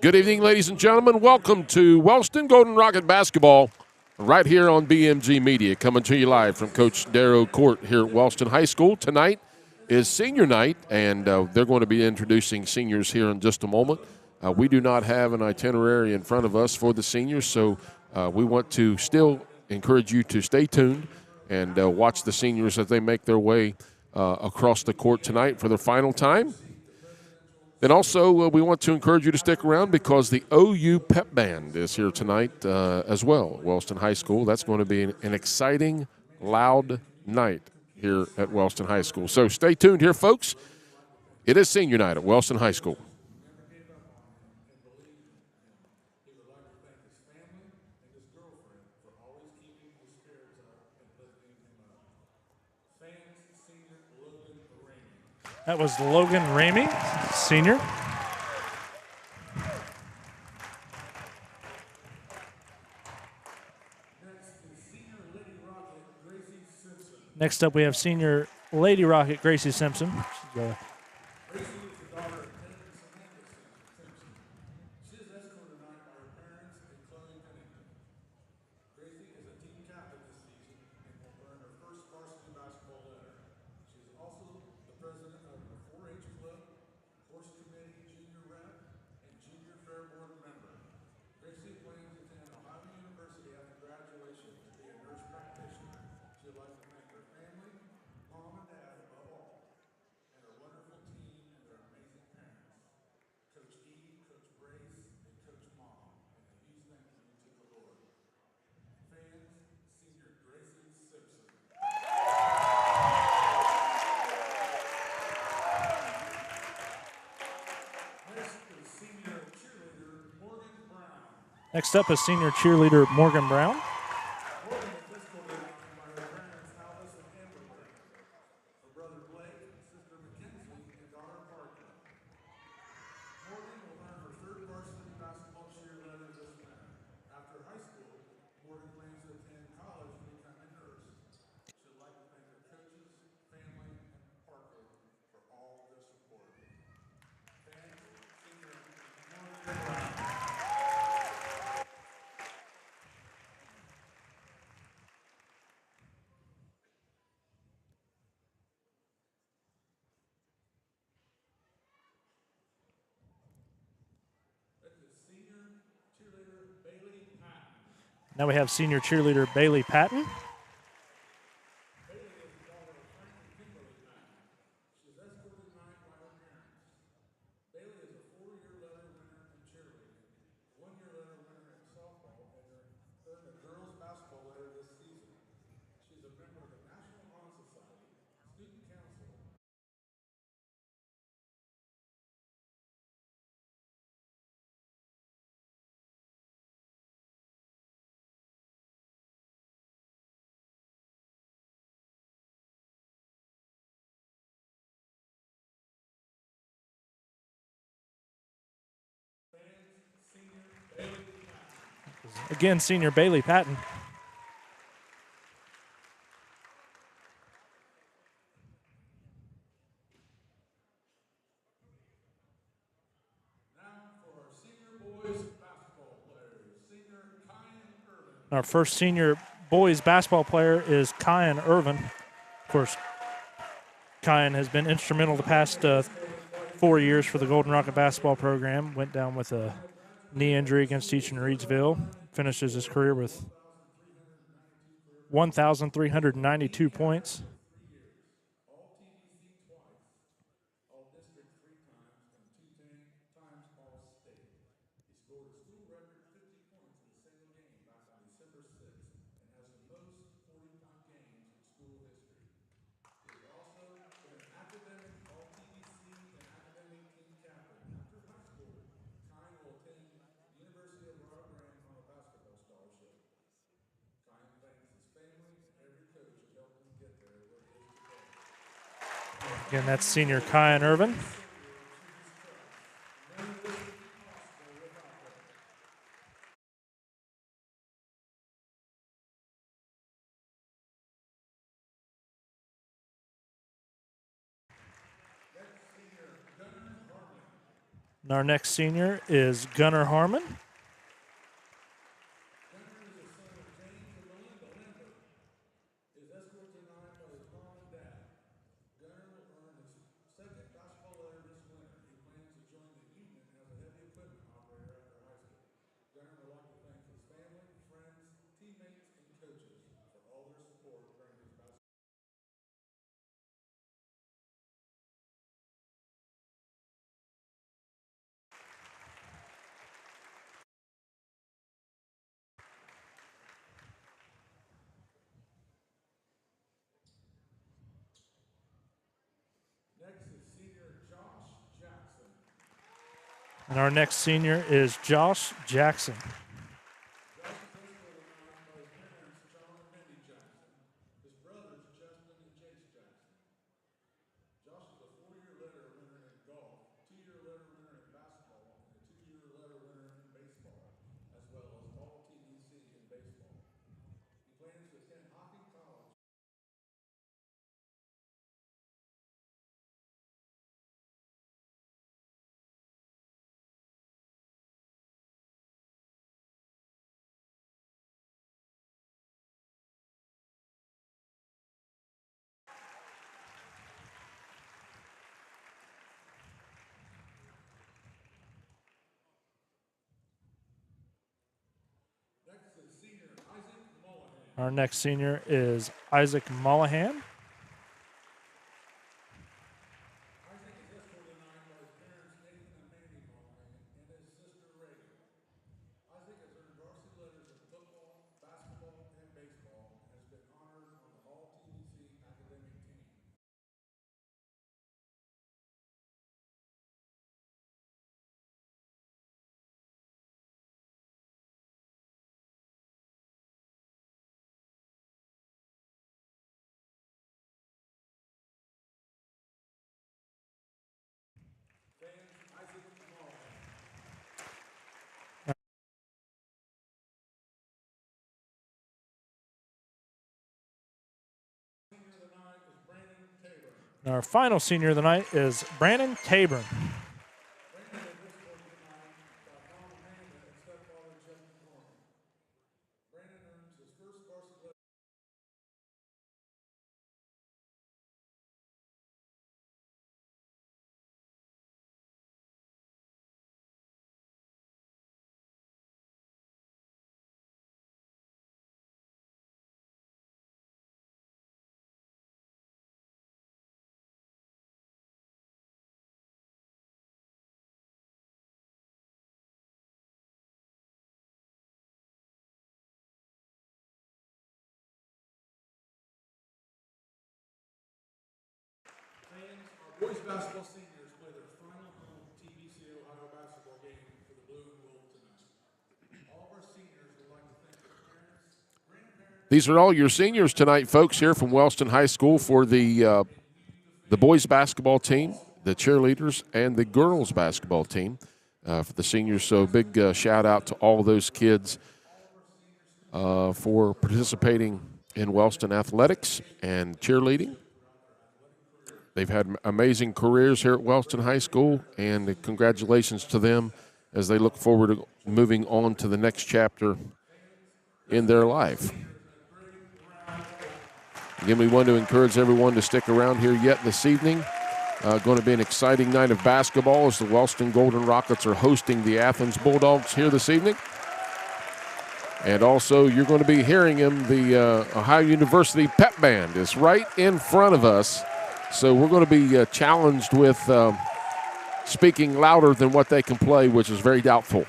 Good evening, ladies and gentlemen. Welcome to Wellston Golden Rocket Basketball right here on BMG Media, coming to you live from Coach Darrow Court here at Wellston High School. Tonight is senior night, and they're going to be introducing seniors here in just a moment. We do not have an itinerary in front of us for the seniors, so we want to still encourage you to stay tuned and watch the seniors as they make their way across the court tonight for their final time. And also, we want to encourage you to stick around because the OU Pep Band is here tonight as well at Wellston High School. That's going to be an exciting, loud night here at Wellston High School. So stay tuned here, folks. It is senior night at Wellston High School. That was Logan Ramey, senior. Next up, we have senior Lady Rocket Gracie Simpson. Next up is senior cheerleader Morgan Brown. Now we have senior cheerleader Bailey Patton. Again, senior Bailey Patton. Our first senior boys basketball player is Kyan Irvin. Of course, Kyan has been instrumental the past 4 years for the Golden Rocket basketball program. Went down with a knee injury against Eastern Reedsville. Finishes his career with 1,392 points. Again, that's senior Kyan Irvin. And our next senior is Gunnar Harmon. And our next senior is Josh Jackson. Our next senior is Isaac Mullahan. And our final senior of the night is Brandon Taburn. Boys basketball seniors play their final home TBC Ohio basketball game for the blue and gold tonight. All of our seniors would like to thank their parents, grandparents. These are all your seniors tonight, folks, here from Wellston High School for the boys basketball team, the cheerleaders, and the girls basketball team for the seniors. So big shout out to all those kids for participating in Wellston athletics and cheerleading. They've had amazing careers here at Wellston High School, and congratulations to them as they look forward to moving on to the next chapter in their life. Again, we want to encourage everyone to stick around here yet this evening. Going to be an exciting night of basketball as the Wellston Golden Rockets are hosting the Athens Bulldogs here this evening. And also, you're going to be hearing him. The Ohio University pep band is right in front of us. So we're going to be challenged with speaking louder than what they can play, which is very doubtful.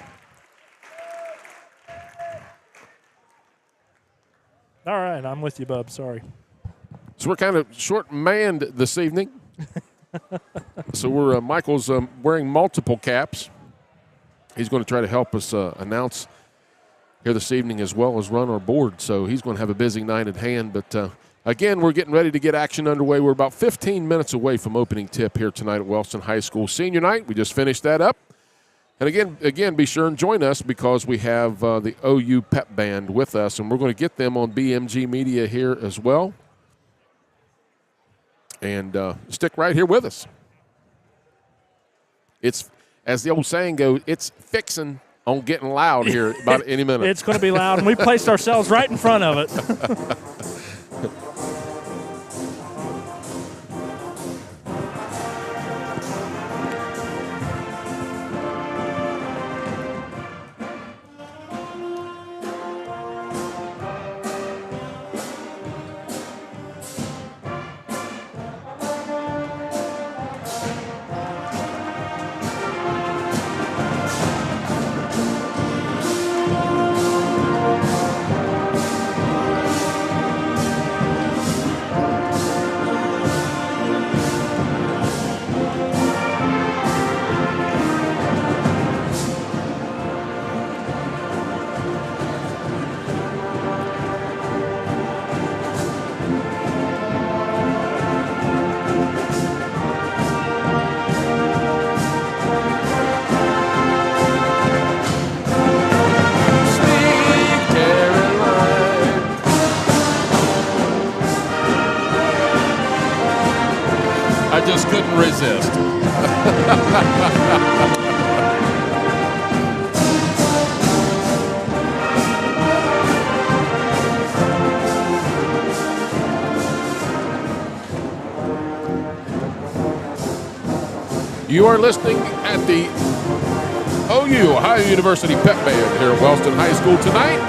All right, I'm with you, bub. Sorry. So we're kind of short-manned this evening. So Michael's wearing multiple caps. He's going to try to help us announce here this evening as well as run our board. So he's going to have a busy night at hand, but again, we're getting ready to get action underway. We're about 15 minutes away from opening tip here tonight at Wellston High School Senior Night. We just finished that up. And again, be sure and join us because we have the OU pep band with us, and we're going to get them on BMG Media here as well. And stick right here with us. It's as the old saying goes, it's fixing on getting loud here about any minute. It's going to be loud, and we placed ourselves right in front of it. I just couldn't resist. You are listening at the OU, Ohio University Pep Band here at Wellston High School tonight.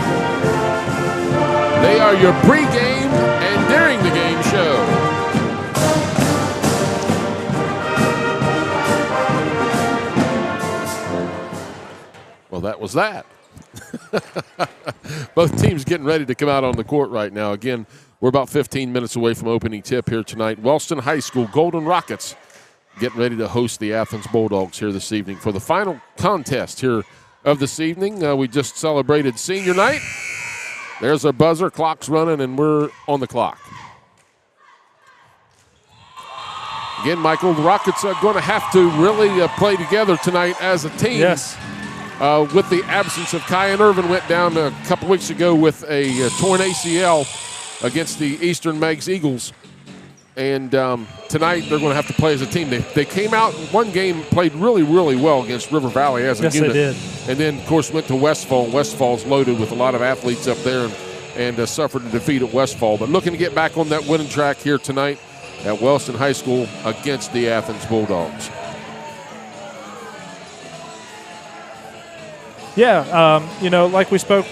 They are your pregame and during the game show. Well, that was that. Both teams getting ready to come out on the court right now. Again, we're about 15 minutes away from opening tip here tonight. Wellston High School Golden Rockets getting ready to host the Athens Bulldogs here this evening for the final contest here of this evening. We just celebrated senior night. There's our buzzer. Clock's running, and we're on the clock. Again, Michael, the Rockets are going to have to really play together tonight as a team. Yes. With the absence of Kyan Irvin, went down a couple weeks ago with a torn ACL against the Eastern Meigs Eagles. And tonight they're going to have to play as a team. They came out in one game, played really, really well against River Valley as a unit. Yes, they did. And then, of course, went to Westfall. Westfall's loaded with a lot of athletes up there and suffered a defeat at Westfall. But looking to get back on that winning track here tonight at Wellston High School against the Athens Bulldogs. Yeah, like we spoke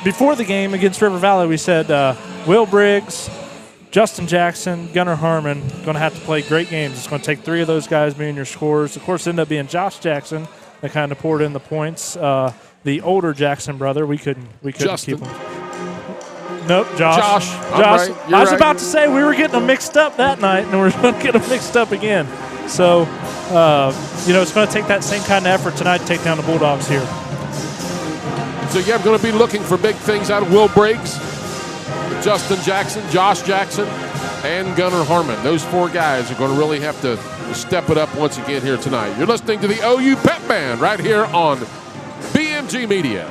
before the game against River Valley, we said Will Briggs, Justin Jackson, Gunnar Harmon going to have to play great games. It's going to take three of those guys being your scorers. Of course, it ended up being Josh Jackson that kind of poured in the points. The older Jackson brother, we couldn't Justin. keep him. Nope, Josh. Right. I was about to say we were getting them mixed up that night, and we're going to get them mixed up again. So, it's going to take that same kind of effort tonight to take down the Bulldogs here. So, yeah, I'm going to be looking for big things out of Will Briggs, Justin Jackson, Josh Jackson, and Gunnar Harmon. Those four guys are going to really have to step it up once again here tonight. You're listening to the OU Pep Band right here on BMG Media.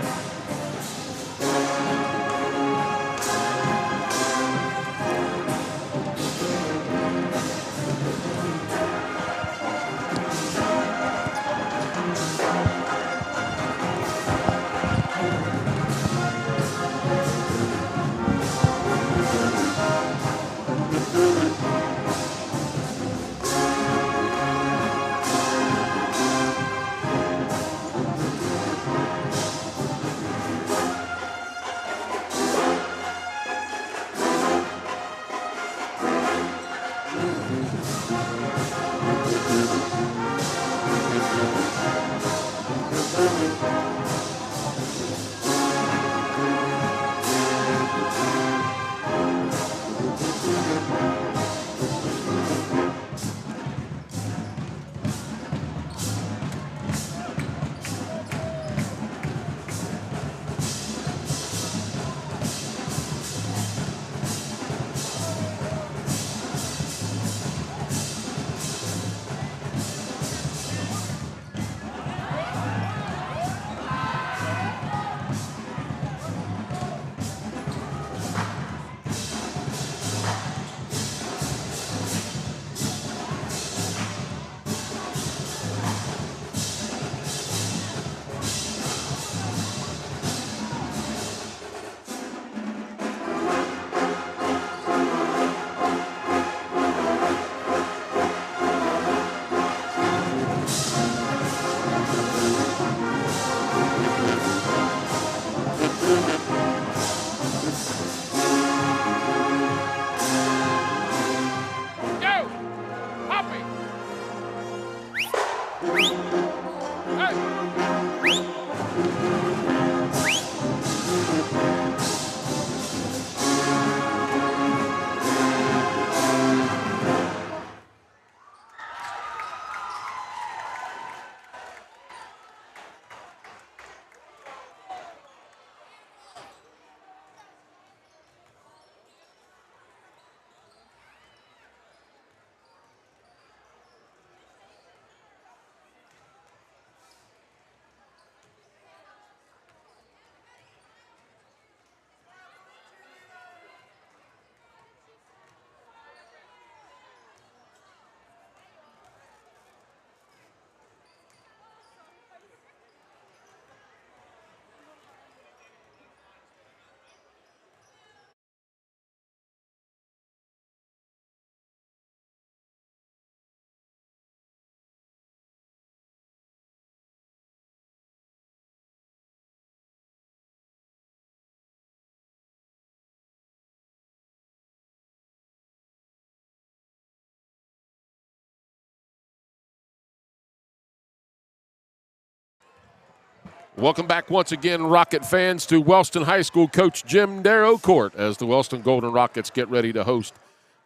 Welcome back once again, Rocket fans, to Wellston High School coach Jim Darrow Court as the Wellston Golden Rockets get ready to host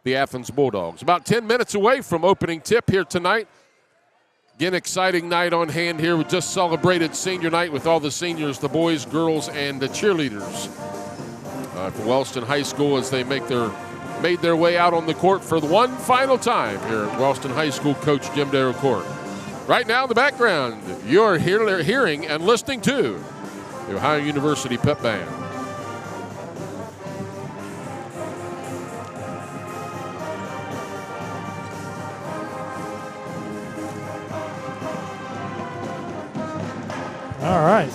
the Athens Bulldogs. About 10 minutes away from opening tip here tonight. Again, exciting night on hand here. We just celebrated senior night with all the seniors, the boys, girls, and the cheerleaders for Wellston High School as they made their way out on the court for the one final time here at Wellston High School coach Jim Darrow Court. Right now in the background, you're hearing and listening to the Ohio University Pep Band. All right.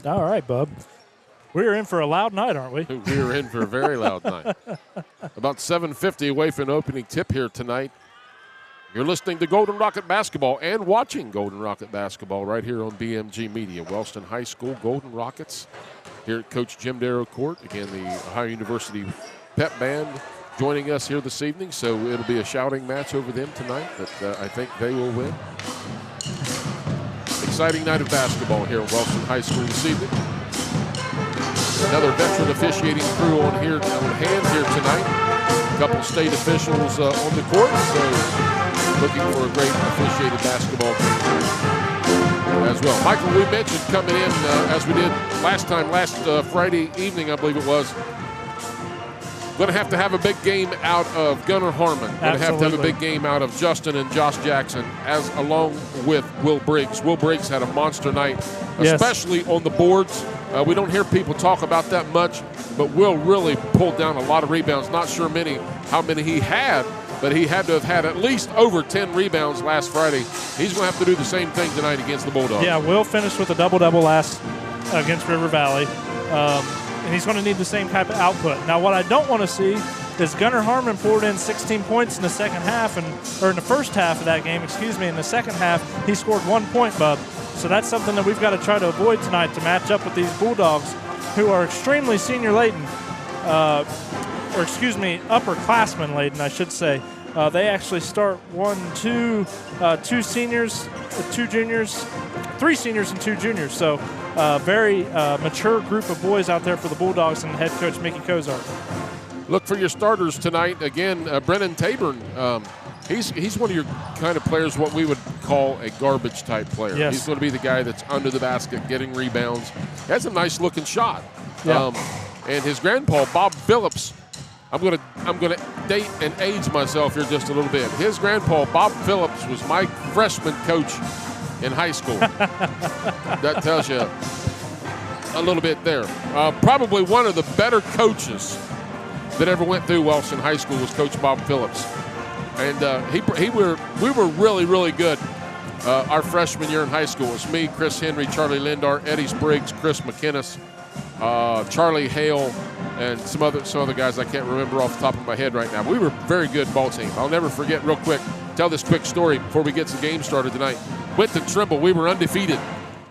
All right, bub. We're in for a loud night, aren't we? We are in for a very loud night. About 7:50 away from an opening tip here tonight. You're listening to Golden Rocket Basketball and watching Golden Rocket Basketball right here on BMG Media. Wellston High School Golden Rockets here at Coach Jim Darrow Court. Again, the Ohio University Pep Band joining us here this evening, so it'll be a shouting match over them tonight, but I think they will win. Exciting night of basketball here at Wellston High School this evening. Another veteran officiating crew on hand here tonight. A couple state officials on the court, so looking for a great officiated basketball game as well. Michael, we mentioned coming in as we did last Friday evening, I believe it was. Going to have a big game out of Gunnar Harmon. Going to have a big game out of Justin and Josh Jackson, along with Will Briggs. Will Briggs had a monster night, especially on the boards. We don't hear people talk about that much, but Will really pulled down a lot of rebounds. Not sure how many he had, but he had to have had at least over 10 rebounds last Friday. He's going to have to do the same thing tonight against the Bulldogs. Yeah, Will finished with a double-double last against River Valley. And he's going to need the same type of output. Now, what I don't want to see is Gunnar Harmon poured in 16 points in the second half, or in the first half of that game, In the second half, he scored 1 point, bub. So that's something that we've got to try to avoid tonight to match up with these Bulldogs, who are extremely senior-laden, upperclassmen laden, I should say. They actually start two seniors, 2 juniors, 3 seniors and 2 juniors. So very mature group of boys out there for the Bulldogs and head coach Mickey Kozart. Look for your starters tonight. Again, Brennan Tabern, he's one of your kind of players, what we would call a garbage type player. Yes. He's going to be the guy that's under the basket, getting rebounds. He has a nice looking shot. Yeah. And his grandpa, Bob Phillips, I'm gonna date and age myself here just a little bit. His grandpa, Bob Phillips, was my freshman coach in high school. That tells you a little bit there. Probably one of the better coaches that ever went through Wellston High School was Coach Bob Phillips. And we were really, really good our freshman year in high school. It was me, Chris Henry, Charlie Lindar, Eddie Spriggs, Chris McInnes, Charlie Hale, and some other guys I can't remember off the top of my head right now. We were a very good ball team. I'll never forget, real quick, tell this quick story before we get some game started tonight. Went to Trimble. We were undefeated.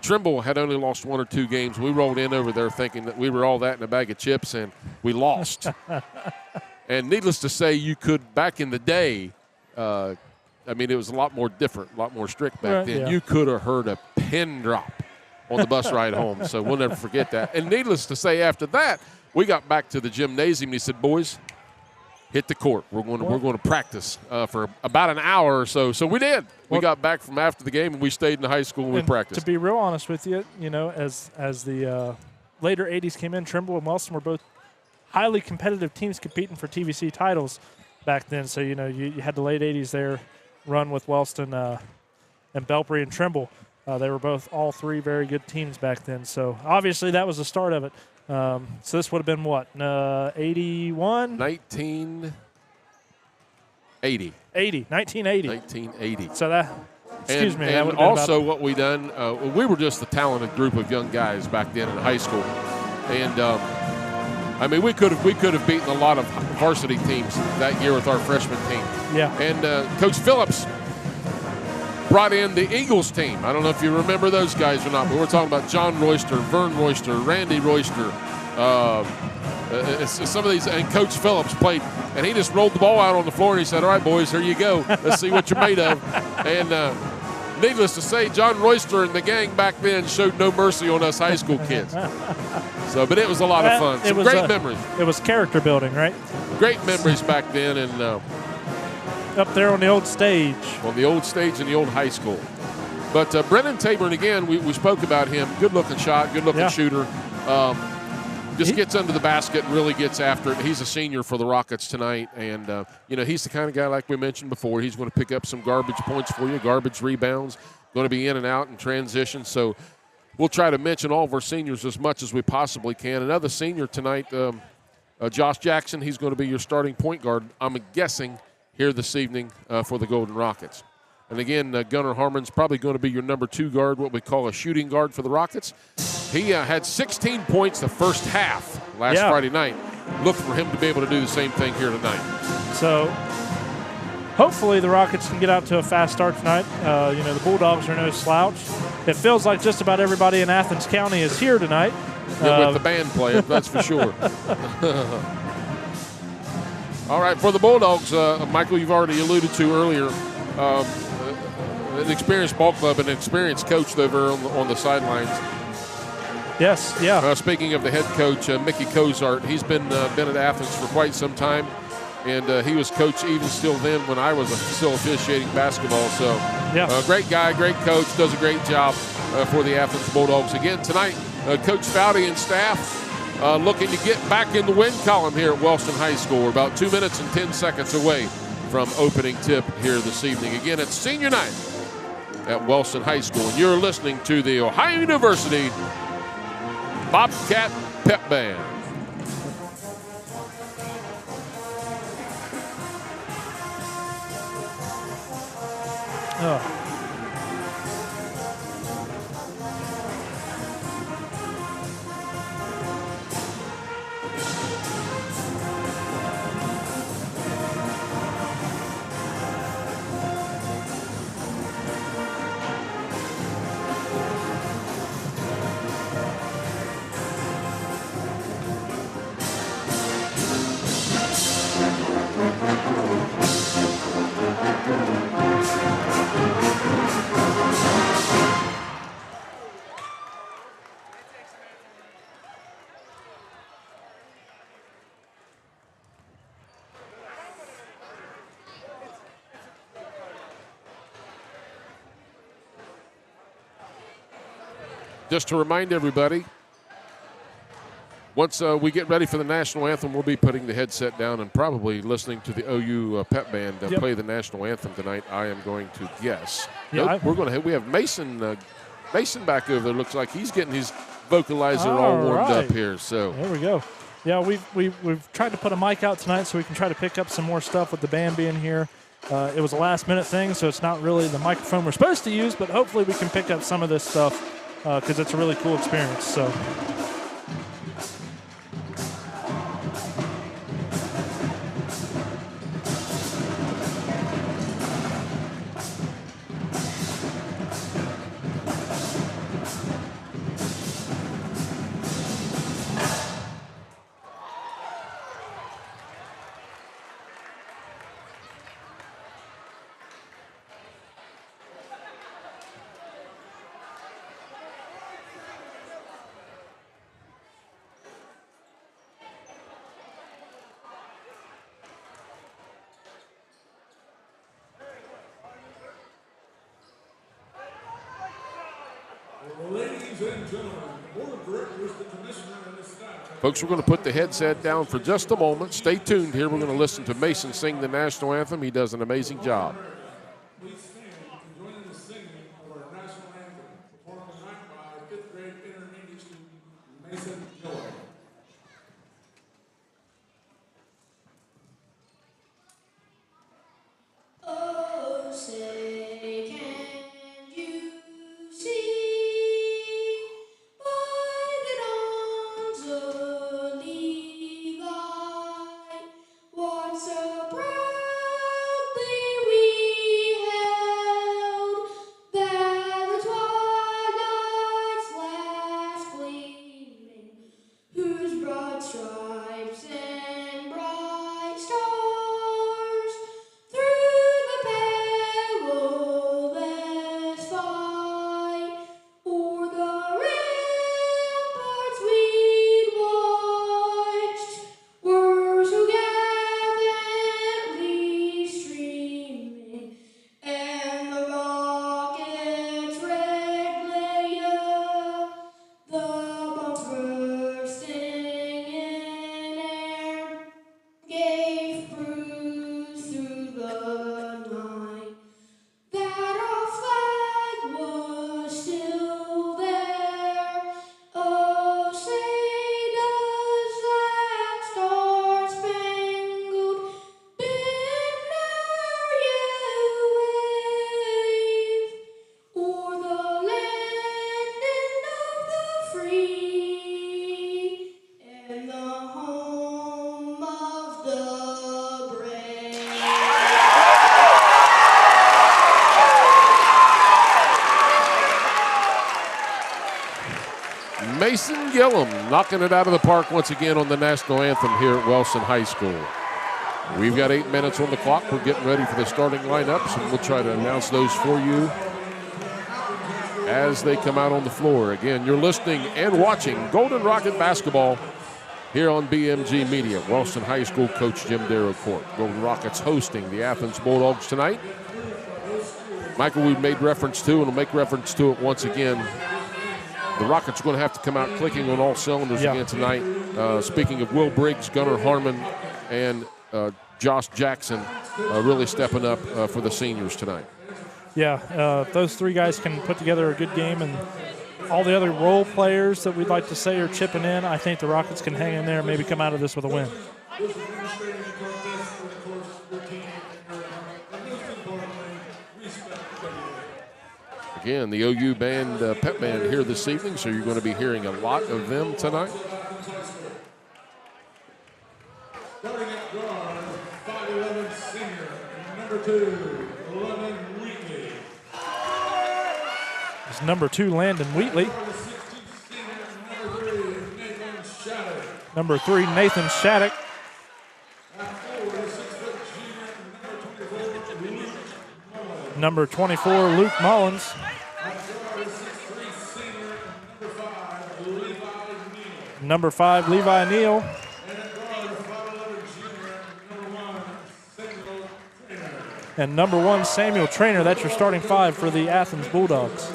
Trimble had only lost 1 or 2 games. We rolled in over there thinking that we were all that in a bag of chips, and we lost. And needless to say, you could, back in the day, it was a lot more different, a lot more strict back then. Yeah. You could have heard a pin drop on the bus ride home, so we'll never forget that. And needless to say, after that, we got back to the gymnasium, and he said, boys, hit the court. We're going to practice for about an hour or so. So we did. We got back from after the game, and we stayed in the high school and we practiced. To be real honest with you, as the later 80s came in, Trimble and Wellston were both highly competitive teams competing for TVC titles back then. So, you had the late 80s there run with Wellston and Belpre and Trimble. They were all 3 very good teams back then. So, obviously, that was the start of it. So this would have been what, 81? 1980. 1980. So that, excuse me. And also what we done, we were just a talented group of young guys back then in high school. And, we could have beaten a lot of varsity teams that year with our freshman team. Yeah. And Coach Phillips brought in the Eagles team. I don't know if you remember those guys or not, but we're talking about John Royster, Vern Royster, Randy Royster, some of these. And Coach Phillips played, and he just rolled the ball out on the floor, and he said, all right, boys, here you go. Let's see what you're made of. And needless to say, John Royster and the gang back then showed no mercy on us high school kids. But it was a lot of fun. Some great memories. It was character building, right? Great memories back then, and up there on the old stage. On the old stage in the old high school. But Brennan Tabor, and again, we spoke about him. Good-looking shot, good-looking shooter. Gets under the basket and really gets after it. He's a senior for the Rockets tonight, and, he's the kind of guy, like we mentioned before, he's going to pick up some garbage points for you, garbage rebounds, going to be in and out in transition. So we'll try to mention all of our seniors as much as we possibly can. Another senior tonight, Josh Jackson, he's going to be your starting point guard, I'm guessing, here this evening for the Golden Rockets. And again, Gunnar Harmon's probably going to be your number 2 guard, what we call a shooting guard for the Rockets. He had 16 points the first half last Friday night. Look for him to be able to do the same thing here tonight. So hopefully the Rockets can get out to a fast start tonight. The Bulldogs are no slouch. It feels like just about everybody in Athens County is here tonight. With the band playing, that's for sure. All right, for the Bulldogs, Michael, you've already alluded to earlier, an experienced ball club and an experienced coach over on the sidelines. Yes, yeah. Speaking of the head coach, Mickey Cozart, he's been at Athens for quite some time, and he was coach even still then when I was still officiating basketball. So, great guy, great coach, does a great job for the Athens Bulldogs. Again, tonight, Coach Foudy and staff looking to get back in the win column here at Wellston High School. We're about 2 minutes and 10 seconds away from opening tip here this evening. Again, it's senior night at Wellston High School, and you're listening to the Ohio University Bobcat Pep Band. Oh. Just to remind everybody, once we get ready for the national anthem, we'll be putting the headset down and probably listening to the OU pep band play the national anthem tonight. I am going to guess. Yeah, We have Mason back over there. Looks like he's getting his vocalizer all warmed up here. So there we go. Yeah, we've tried to put a mic out tonight so we can try to pick up some more stuff with the band being here. It was a last-minute thing, so it's not really the microphone we're supposed to use, but hopefully we can pick up some of this stuff because it's a really cool experience. So. Folks, we're going to put the headset down for just a moment. Stay tuned here. We're going to listen to Mason sing the national anthem. He does an amazing job. Please stand and join in the singing of our national anthem, performed tonight by 5th grade intermediate student Mason Gillum. Oh, say, can you see by the dawn's early light what so proudly we held, there the twilight's last gleaming, whose broad stripes and bright stars through the perilous fight o'er the ramparts we'd watched were so gallantly streaming, and the rocket's red glare, the bombs bursting in air, gave proofs through the night that our flag was still there. Oh, say does that star-spangled banner yet wave o'er the land of the free and the home of the brave? Mason Gillum knocking it out of the park once again on the national anthem here at Wellston High School. We've got 8 minutes on the clock. We're getting ready for the starting lineups, and we'll try to announce those for you as they come out on the floor. Again, you're listening and watching Golden Rocket basketball here on BMG Media. Wellston High School coach Jim Darrow Court. Golden Rockets hosting the Athens Bulldogs tonight. Michael, we made reference to, and we'll make reference to it once again, the Rockets are going to have to come out clicking on all cylinders again tonight. Speaking of Will Briggs, Gunnar Harmon, and Josh Jackson really stepping up for the seniors tonight. Yeah, if those three guys can put together a good game, and all the other role players that we'd like to say are chipping in, I think the Rockets can hang in there and maybe come out of this with a win. Again, the OU band, pep band here this evening, so you're going to be hearing a lot of them tonight. Starting at guard, 5'11" senior, number 2, Landon Wheatley. It's number 2, Landon Wheatley. Number 3, Nathan Shattuck. Number 24, Luke Mullins. Number 5, Levi Neal. And number 1, Samuel Trainer. That's your starting 5 for the Athens Bulldogs.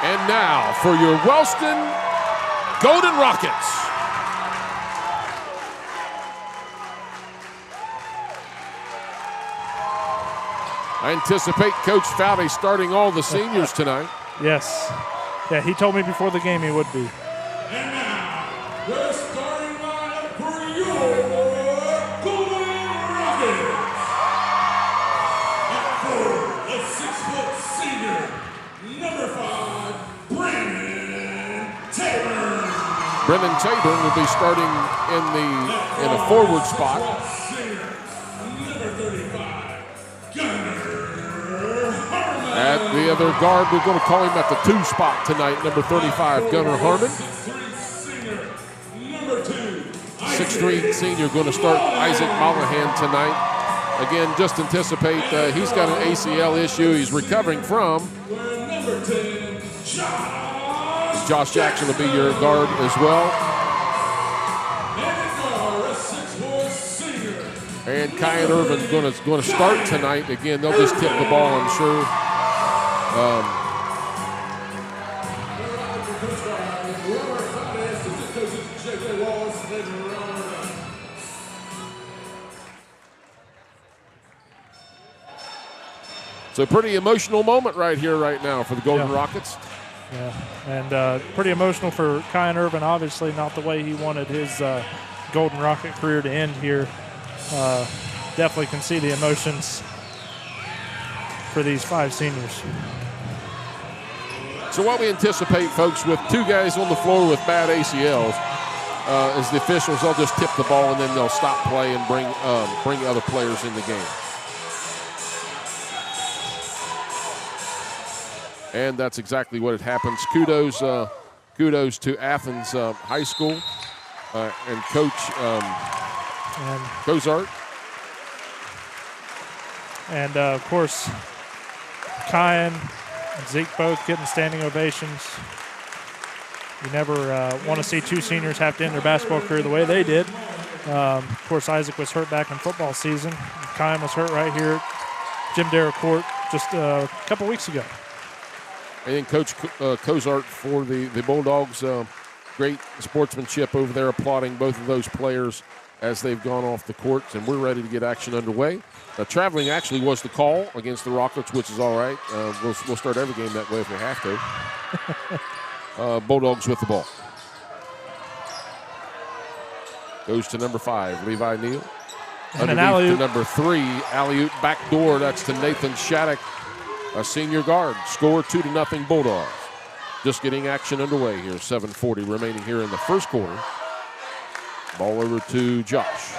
And now for your Wellston Golden Rockets. I anticipate Coach Fowley starting all the seniors tonight. Yes. Yeah, he told me before the game he would be. And now, the starting lineup for your Golden Rockets. At 4, the 6-foot senior, number 5, Brennan Taylor. Brennan Taylor will be starting in a forward spot. Senior, number 35, Gunnar Harmon. At the other guard, we're going to call him at the 2 spot tonight, number 35, Gunnar Harmon. 6'3" senior going to start Isaac Mollahan tonight. Again, just anticipate he's got an ACL issue he's recovering from. Josh Jackson will be your guard as well. And Kyan Irvin's going to start tonight. Again, they'll just tip the ball, I'm sure. So pretty emotional moment right here, right now for the Golden Rockets. Yeah, and pretty emotional for Kyan Irvin. Obviously, not the way he wanted his Golden Rocket career to end here. Definitely can see the emotions for these 5 seniors. So what we anticipate, folks, with 2 guys on the floor with bad ACLs, is the officials, they'll just tip the ball and then they'll stop play and bring other players in the game. And that's exactly what it happens. Kudos to Athens High School and Coach Cozart. And, of course, Kyan and Zeke both getting standing ovations. You never want to see 2 seniors have to end their basketball career the way they did. Of course, Isaac was hurt back in football season. Kyan was hurt right here at Jim Darrow Court just a couple weeks ago. And then Coach Cozart for the Bulldogs, great sportsmanship over there, applauding both of those players as they've gone off the courts, and we're ready to get action underway. Traveling actually was the call against the Rockets, which is all right. We'll start every game that way if we have to. Bulldogs with the ball. Goes to number 5, Levi Neal. And an Underneath alley-oop. to number 3, alley-oop backdoor. That's to Nathan Shattuck, a senior guard. Score 2-0 Bulldogs. Just getting action underway here. 7:40 remaining here in the first quarter. Ball over to Josh.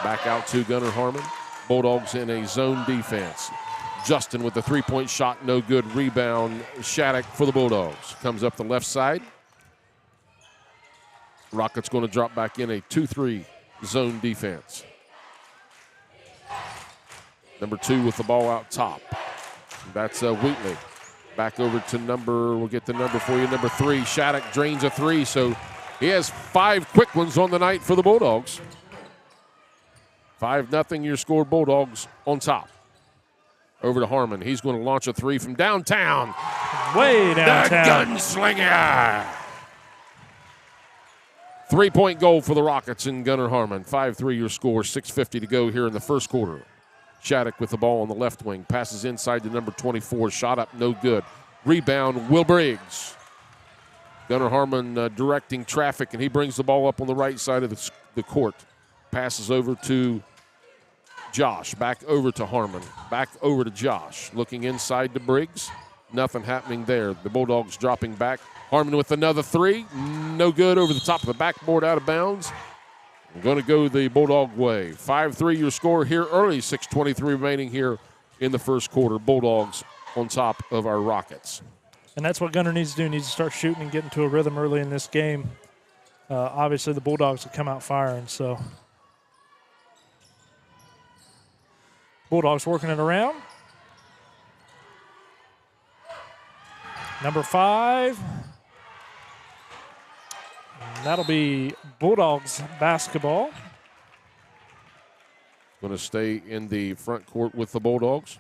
Back out to Gunnar Harmon. Bulldogs in a zone defense. Justin with the 3-point shot, no good. Rebound, Shattuck for the Bulldogs. Comes up the left side. Rockets going to drop back in a 2-3 zone defense. Number 2 with the ball out top. That's Wheatley. Back over to we'll get the number for you, number 3. Shattuck drains a 3, so he has 5 quick ones on the night for the Bulldogs. 5-0 your score, Bulldogs on top. Over to Harmon. He's going to launch a 3 from downtown. Way downtown. The gunslinger. 3-point goal for the Rockets in Gunnar Harmon. 5-3 your score, 6:50 to go here in the first quarter. Shattuck with the ball on the left wing. Passes inside to number 24. Shot up, no good. Rebound, Will Briggs. Gunnar Harmon directing traffic, and he brings the ball up on the right side of the court. Passes over to Josh. Back over to Harmon. Back over to Josh. Looking inside to Briggs. Nothing happening there. The Bulldogs dropping back. Harmon with another 3. No good, over the top of the backboard, out of bounds. I'm going to go the Bulldog way. 5-3 your score here early. 6:23 remaining here in the first quarter. Bulldogs on top of our Rockets. And that's what Gunnar needs to do. He needs to start shooting and get into a rhythm early in this game. Obviously, the Bulldogs have come out firing, so. Bulldogs working it around. Number 5. And that'll be Bulldogs basketball. Going to stay in the front court with the Bulldogs.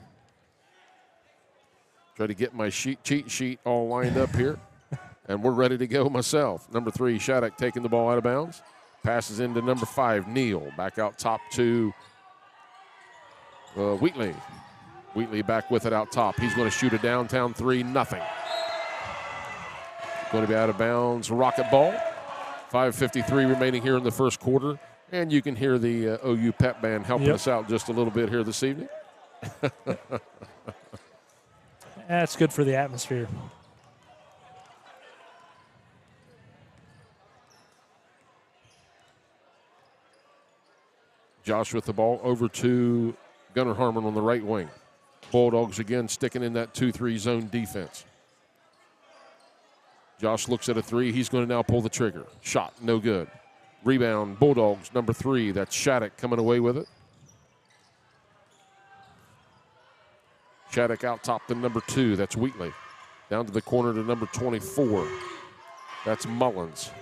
Try to get my cheat sheet all lined up here. And we're ready to go myself. Number 3, Shattuck taking the ball out of bounds. Passes into number 5, Neal. Back out top to Wheatley. Wheatley back with it out top. He's going to shoot a downtown 3, nothing. Going to be out of bounds. Rocket ball. 5:53 remaining here in the first quarter. And you can hear the OU pep band helping us out just a little bit here this evening. That's good for the atmosphere. Josh with the ball over to Gunnar Harmon on the right wing. Bulldogs again sticking in that 2-3 zone defense. Josh looks at a 3. He's going to now pull the trigger. Shot, no good. Rebound, Bulldogs, number 3. That's Shattuck coming away with it. Shattuck out top to number 2. That's Wheatley. Down to the corner to number 24. That's Mullins.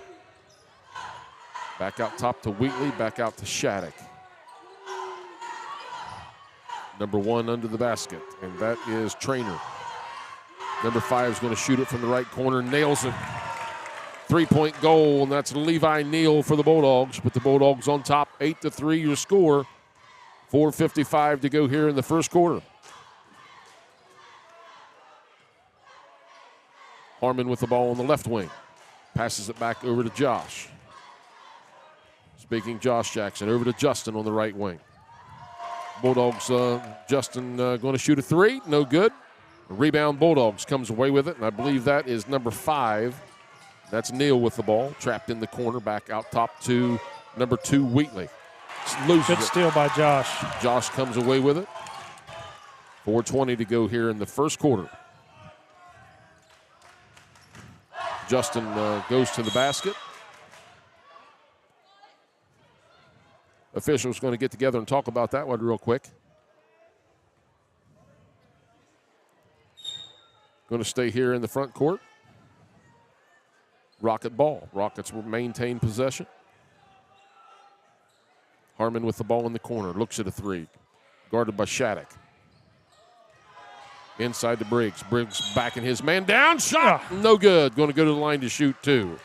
Back out top to Wheatley. Back out to Shattuck. Number 1 under the basket, and that is Trainer. Number 5 is going to shoot it from the right corner, nails it. 3-point goal, and that's Levi Neal for the Bulldogs. But the Bulldogs on top, 8-3 your score. 4:55 to go here in the first quarter. Harmon with the ball on the left wing. Passes it back over to Josh. Speaking Josh Jackson, over to Justin on the right wing. Bulldogs, Justin going to shoot a 3, no good. Rebound Bulldogs comes away with it, and I believe that is number 5. That's Neal with the ball, trapped in the corner, back out top to number 2, Wheatley. Loses Good steal by Josh. Josh comes away with it. 4:20 to go here in the first quarter. Justin goes to the basket. Officials going to get together and talk about that one real quick. Going to stay here in the front court. Rocket ball. Rockets will maintain possession. Harmon with the ball in the corner. Looks at a 3. Guarded by Shattuck. Inside to Briggs. Briggs backing his man down. Shot. No good. Going to go to the line to shoot 2.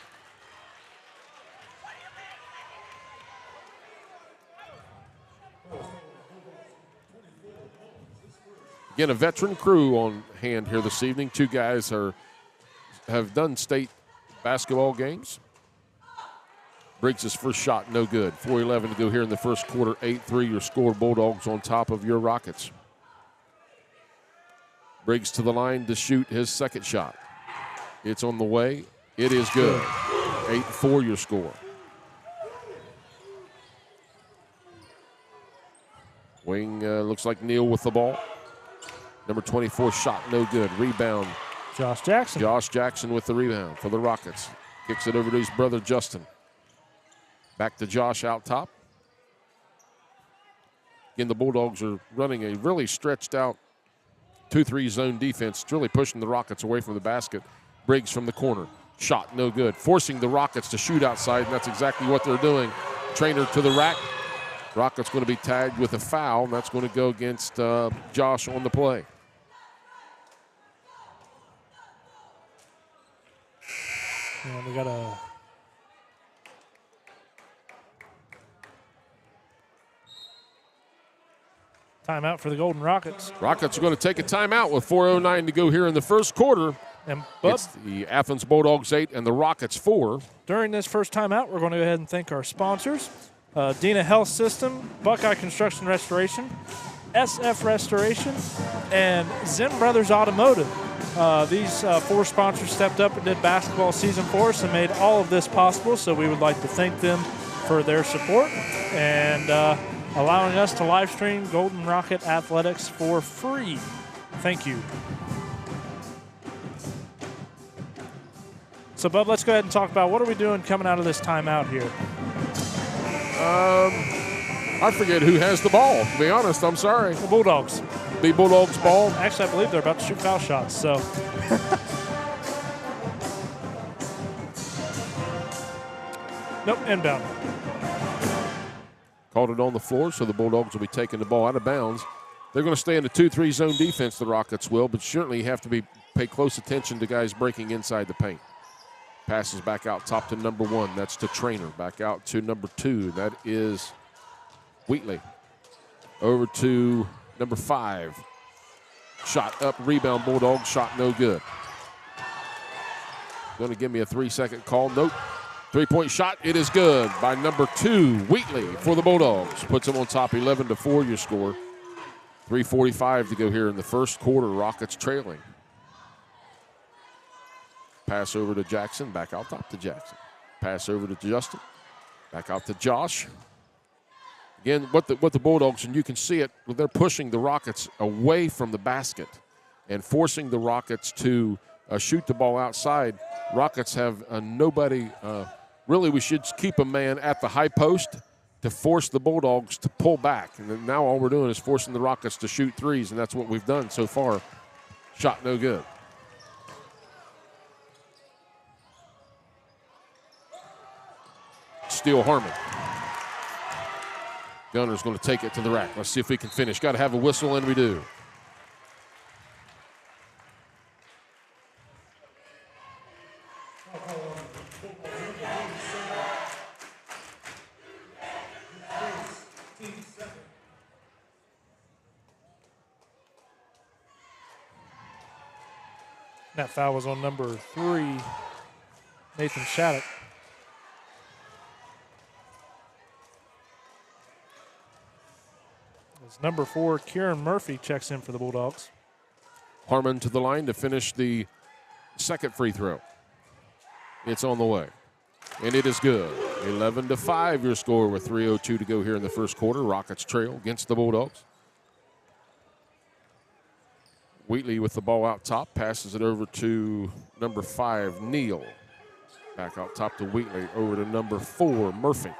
Again, a veteran crew on hand here this evening. 2 guys have done state basketball games. Briggs' first shot, no good. 4:11 to go here in the first quarter. 8-3 your score. Bulldogs on top of your Rockets. Briggs to the line to shoot his second shot. It's on the way. It is good. 8-4 your score. Wing looks like Neal with the ball. Number 24 shot, no good. Rebound. Josh Jackson. Josh Jackson with the rebound for the Rockets. Kicks it over to his brother, Justin. Back to Josh out top. Again, the Bulldogs are running a really stretched out 2-3 zone defense. It's really pushing the Rockets away from the basket. Briggs from the corner. Shot, no good. Forcing the Rockets to shoot outside, and that's exactly what they're doing. Trainer to the rack. Rockets going to be tagged with a foul, and that's going to go against Josh on the play. And we got a timeout for the Golden Rockets. Rockets are going to take a timeout with 4:09 to go here in the first quarter. And Bub, It's the Athens Bulldogs 8 and the Rockets 4. during this first timeout, we're going to go ahead and thank our sponsors. Dina Health System, Buckeye Construction Restoration, SF Restoration, and Zen Brothers Automotive. These 4 sponsors stepped up and did basketball season for us and made all of this possible, so we would like to thank them for their support and allowing us to live stream Golden Rocket Athletics for free. Thank you. So, Bub, let's go ahead and talk about what are we doing coming out of this timeout here. I forget who has the ball, to be honest. I'm sorry. The Bulldogs. The Bulldogs ball. Actually, I believe they're about to shoot foul shots, so. Nope, inbound. Called it on the floor, so the Bulldogs will be taking the ball out of bounds. They're going to stay in the 2-3 zone defense, the Rockets will, but certainly you have to pay close attention to guys breaking inside the paint. Passes back out top to number 1. That's to Trainer. Back out to number 2. That is Wheatley. Over to number 5. Shot up, rebound, Bulldogs. Shot no good. Going to give me a 3-second call. Nope. 3-point shot. It is good by number 2, Wheatley, for the Bulldogs. Puts them on top 11-4 your score. 3:45 to go here in the first quarter. Rockets trailing. Pass over to Jackson, back out top to Jackson. Pass over to Justin, back out to Josh. Again, what the Bulldogs, and you can see it, they're pushing the Rockets away from the basket and forcing the Rockets to shoot the ball outside. Rockets have nobody. Really, we should keep a man at the high post to force the Bulldogs to pull back. And then now all we're doing is forcing the Rockets to shoot threes, and that's what we've done so far. Shot no good. Steal Harmon. Gunner's going to take it to the rack. Let's see if we can finish. Got to have a whistle, and we do. That foul was on number 3, Nathan Shattuck. As number 4, Kieran Murphy checks in for the Bulldogs. Harmon to the line to finish the second free throw. It's on the way, and it is good. 11-5 your score with 3:02 to go here in the first quarter. Rockets trail against the Bulldogs. Wheatley with the ball out top, passes it over to number 5, Neal. Back out top to Wheatley, over to number 4, Murphy.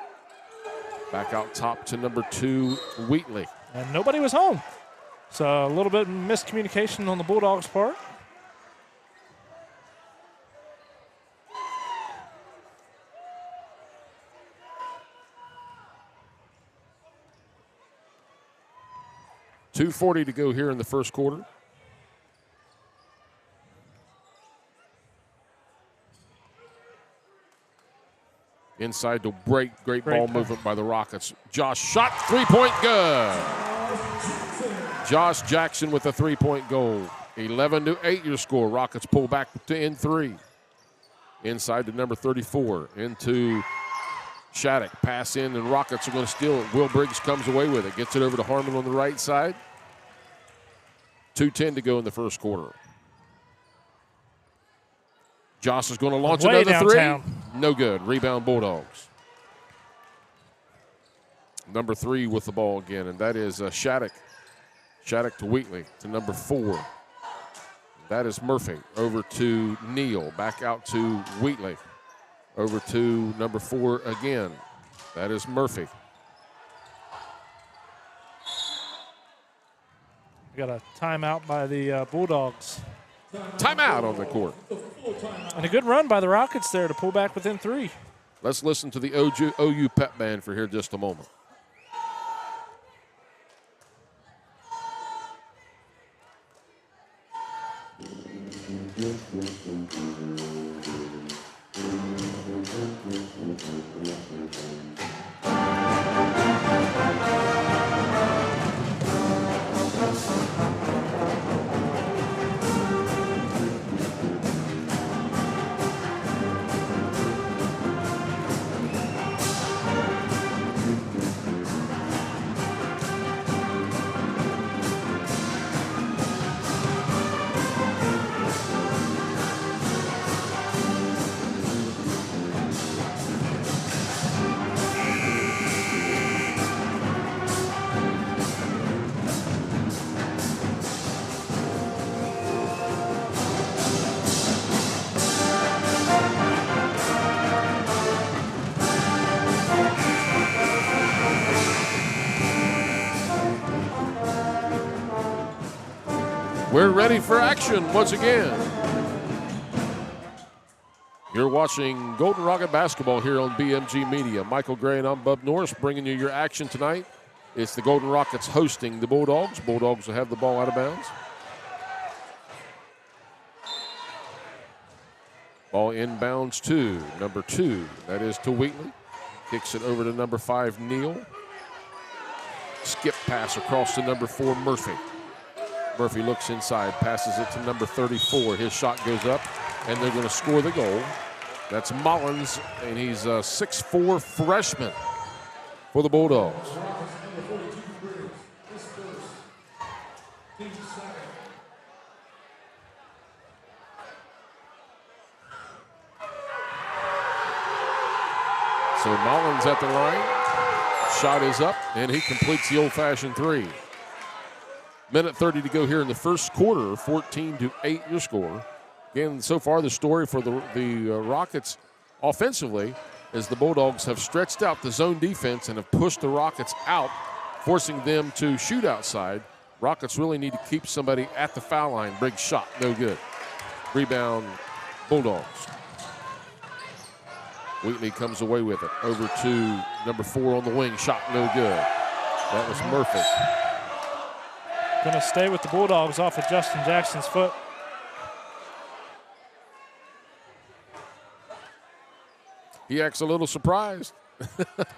Back out top to number 2, Wheatley. And nobody was home. So a little bit of miscommunication on the Bulldogs' part. .240 to go here in the first quarter. Inside to break. Great ball movement by the Rockets. Josh shot, three-point good. Josh Jackson with a three-point goal. 11-8 your score. Rockets pull back to in 3. Inside to number 34. Into Shattuck. Pass in, and Rockets are going to steal it. Will Briggs comes away with it. Gets it over to Harmon on the right side. 2:10 to go in the first quarter. Josh is going to launch Way another downtown. 3. No good. Rebound Bulldogs. Number 3 with the ball again, and that is Shattuck. Shattuck to Wheatley to number 4. That is Murphy. Over to Neal. Back out to Wheatley. Over to number 4 again. That is Murphy. We got a timeout by the Bulldogs. Timeout on the court. And a good run by the Rockets there to pull back within 3. Let's listen to the OU pep band for here just a moment. We're ready for action once again. You're watching Golden Rocket basketball here on BMG Media. Michael Gray and I'm Bub Norris bringing you your action tonight. It's the Golden Rockets hosting the Bulldogs. Bulldogs will have the ball out of bounds. Ball inbounds to number 2. That is to Wheatley. Kicks it over to number 5, Neal. Skip pass across to number 4, Murphy. Murphy looks inside, passes it to number 34. His shot goes up, and they're going to score the goal. That's Mullins, and he's a 6'4" freshman for the Bulldogs. So Mullins at the line. Shot is up, and he completes the old-fashioned 3. Minute 30 to go here in the first quarter. 14-8 your score. Again, so far the story for the Rockets offensively is the Bulldogs have stretched out the zone defense and have pushed the Rockets out, forcing them to shoot outside. Rockets really need to keep somebody at the foul line. Big shot, no good. Rebound, Bulldogs. Wheatley comes away with it. Over to number 4 on the wing. Shot no good. That was Murphy. Going to stay with the Bulldogs off of Justin Jackson's foot. He acts a little surprised.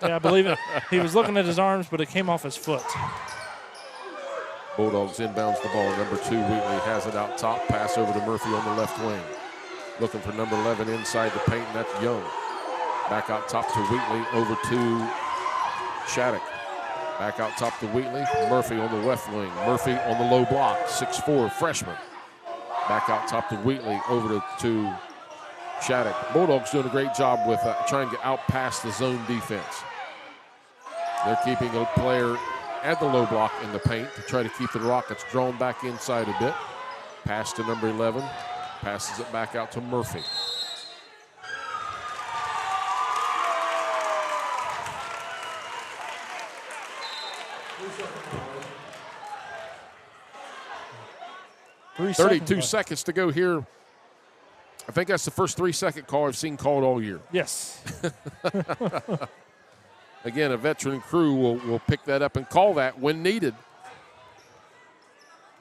Yeah, I believe it. He was looking at his arms, but it came off his foot. Bulldogs inbounds the ball. Number 2, Wheatley has it out top. Pass over to Murphy on the left wing. Looking for number 11 inside the paint, and that's Young. Back out top to Wheatley, over to Shattuck. Back out top to Wheatley. Murphy on the left wing. Murphy on the low block, 6'4", freshman. Back out top to Wheatley, over to Shattuck. Bulldogs doing a great job with trying to out pass the zone defense. They're keeping a player at the low block in the paint to try to keep the Rockets drawn back inside a bit. Pass to number 11. Passes it back out to Murphy. Three 32 seconds to go here. I think that's the first 3-second call I've seen called all year. Yes. Again, a veteran crew will pick that up and call that when needed.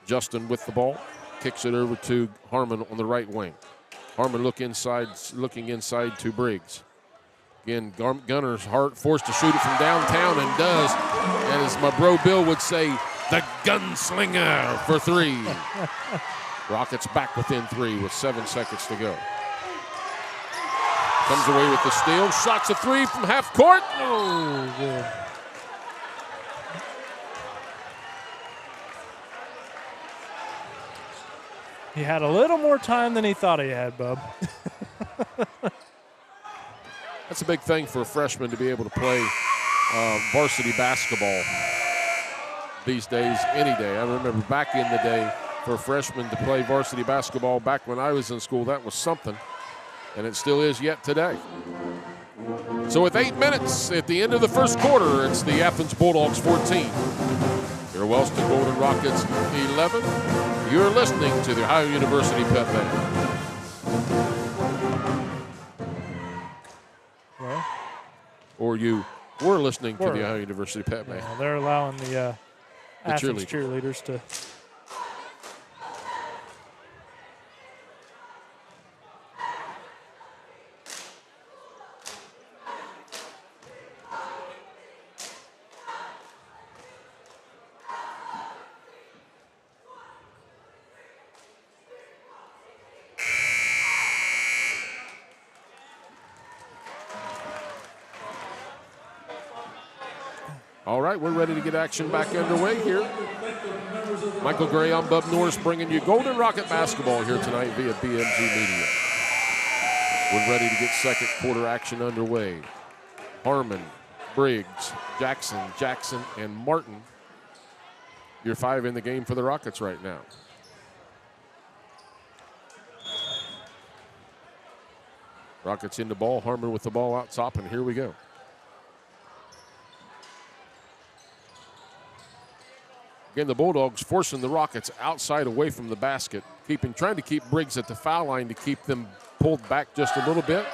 Justin with the ball. Kicks it over to Harmon on the right wing. Harmon looking inside to Briggs. Again, Gunner's forced to shoot it from downtown and does. And as my bro Bill would say, the gunslinger for 3. Rockets back within 3 with 7 seconds to go. Comes away with the steal. Shots a 3 from half court. Oh, good. He had a little more time than he thought he had, Bub. That's a big thing for a freshman to be able to play varsity basketball these days, any day. I remember back in the day for a freshman to play varsity basketball back when I was in school, that was something, and it still is yet today. So with 8 minutes at the end of the first quarter, it's the Athens Bulldogs 14. Your Wellston Golden Rockets 11. You're listening to the Ohio University Pep Band. Well, or you were listening to the Ohio University Pep Band. Yeah, they're allowing the Athens cheerleaders to. All right, we're ready to get action back underway here. Michael Gray, I'm Bub Norris, bringing you Golden Rocket basketball here tonight via BMG Media. We're ready to get second quarter action underway. Harmon, Briggs, Jackson, and Martin. Your 5 in the game for the Rockets right now. Rockets in the ball, Harmon with the ball out top, and here we go. Again, the Bulldogs forcing the Rockets outside away from the basket, trying to keep Briggs at the foul line to keep them pulled back just a little bit.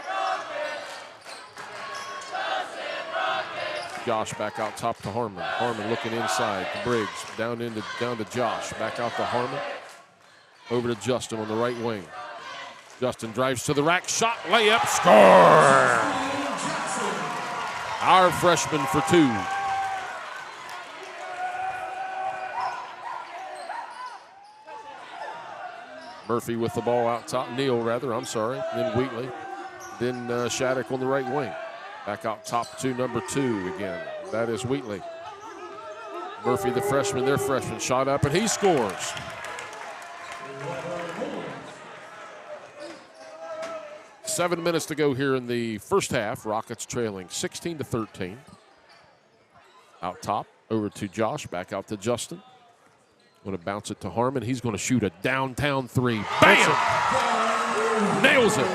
Josh back out top to Harmon. Harmon looking inside to Briggs, down to Josh, back out to Harmon. Over to Justin on the right wing. Justin drives to the rack, shot, layup, score! Our freshman for 2. Murphy with the ball out top. Neal, I'm sorry. Then Wheatley. Then Shattuck on the right wing. Back out top to number 2 again. That is Wheatley. Murphy, the freshman, their freshman, shot up, and he scores. Seven minutes to go here in the first half. Rockets trailing 16-13. Out top, over to Josh. Back out to Justin. Going to bounce it to Harmon. He's going to shoot a downtown 3. Bam! Nails it.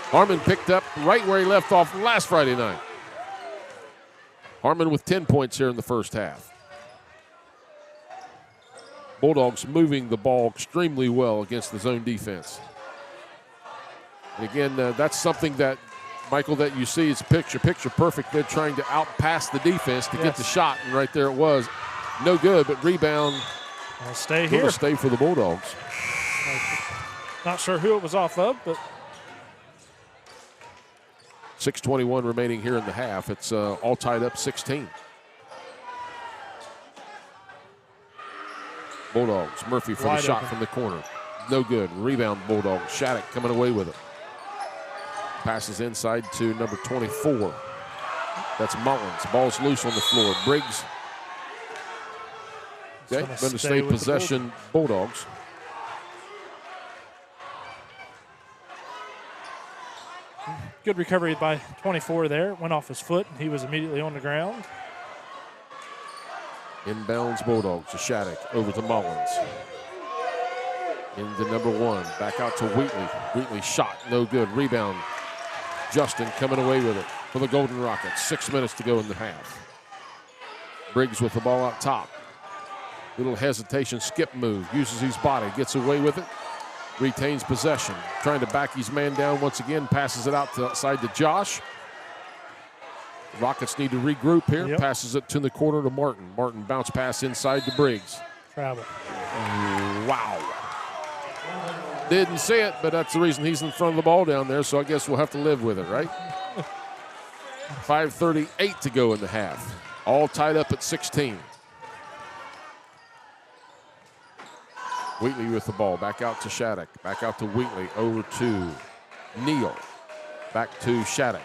Harmon picked up right where he left off last Friday night. Harmon with 10 points here in the first half. Bulldogs moving the ball extremely well against the zone defense. And again, that's something that Michael, that you see is picture perfect. They're trying to outpass the defense to get the shot, and right there it was. No good, but rebound. I'll stay Going here. to stay for the Bulldogs. Not sure who it was off of, but 6:21 remaining here in the half. It's all tied up 16. Bulldogs. Murphy for the shot open from the corner. No good. Rebound Bulldogs. Shattuck coming away with it. Passes inside to number 24. That's Mullins. Ball's loose on the floor. Briggs. Okay, going to stay possession Bulldogs. good recovery by 24 there. Went off his foot, and he was immediately on the ground. Inbounds Bulldogs to Shattuck, over to Mullins. Into number 1, back out to Wheatley. Wheatley shot, no good. Rebound. Justin coming away with it for the Golden Rockets. 6 minutes to go in the half. Briggs with the ball out top. Little hesitation, skip move. Uses his body, gets away with it. Retains possession. Trying to back his man down once again. Passes it outside to Josh. Rockets need to regroup here. Yep. Passes it to the corner to Martin. Martin bounce pass inside to Briggs. Travel. Wow. Didn't see it, but that's the reason he's in front of the ball down there, so I guess we'll have to live with it, right? 5:38 to go in the half. All tied up at 16. Wheatley with the ball. Back out to Shattuck. Back out to Wheatley. Over to Neal. Back to Shattuck.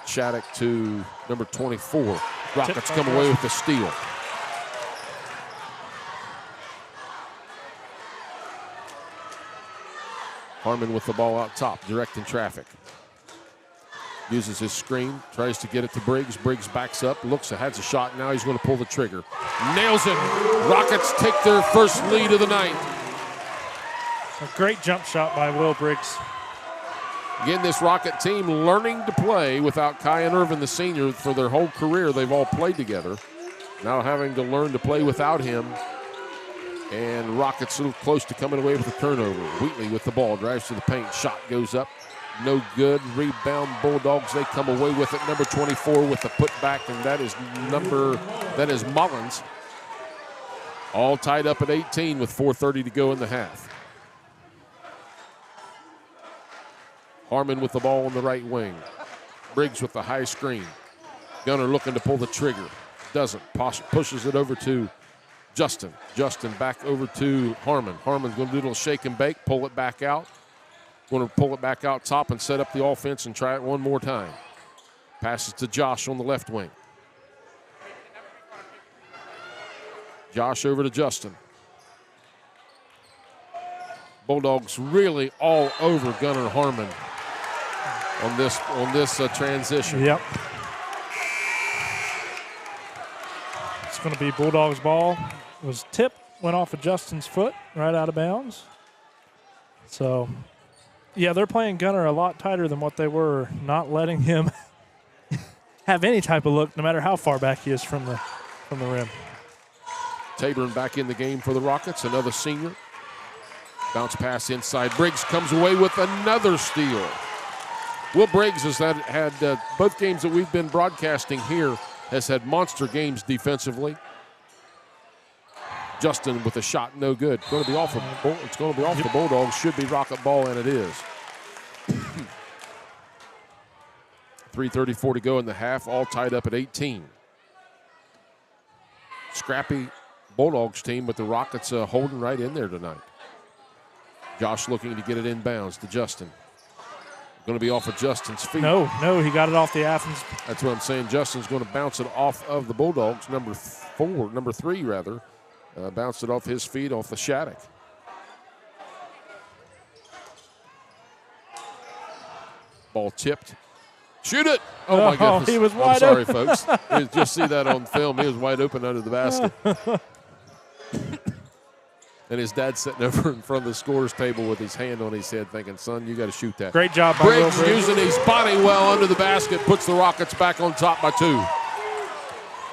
Shattuck to number 24. Rockets come away with the steal. Harmon with the ball out top, directing traffic. Uses his screen, tries to get it to Briggs. Briggs backs up, looks, has a shot. Now he's going to pull the trigger. Nails it. Rockets take their first lead of the night. A great jump shot by Will Briggs. Again, this Rocket team learning to play without Kyan Irvin, the senior, for their whole career. They've all played together. Now having to learn to play without him. And Rockets a little close to coming away with a turnover. Wheatley with the ball, drives to the paint. Shot goes up. No good. Rebound Bulldogs. They come away with it. Number 24 with the putback, and that is Mullins. All tied up at 18 with 4:30 to go in the half. Harmon with the ball on the right wing. Briggs with the high screen. Gunner looking to pull the trigger. Doesn't. Pushes it over to Justin. Justin back over to Harmon. Harmon's going to do a little shake and bake, pull it back out. Going to pull it back out top and set up the offense and try it one more time. Passes to Josh on the left wing. Josh over to Justin. Bulldogs really all over Gunner Harmon on this transition. Yep. It's going to be Bulldogs ball. It was tipped, went off of Justin's foot, right out of bounds. So, yeah, they're playing Gunner a lot tighter than what they were, not letting him have any type of look, no matter how far back he is from the rim. Taborn back in the game for the Rockets, another senior. Bounce pass inside. Briggs comes away with another steal. Will Briggs has had both games that we've been broadcasting here, has had monster games defensively. Justin with a shot, no good. It's going to be off the Bulldogs. Should be Rocket ball, and it is. 3:34 to go in the half, all tied up at 18. Scrappy Bulldogs team, but the Rockets holding right in there tonight. Josh looking to get it inbounds to Justin. Going to be off of Justin's feet. No, he got it off the Athens. That's what I'm saying. Justin's going to bounce it off of the Bulldogs. Number 3 rather. Bounced it off his feet, off the Shattuck. Ball tipped. Shoot it! Oh my goodness. He was I'm wide sorry, open. folks. You just see that on film. He was wide open under the basket. And his dad sitting over in front of the scorer's table with his hand on his head thinking, son, you got to shoot that. Great job by Will Briggs Briggs. using his body well under the basket, puts the Rockets back on top by 2.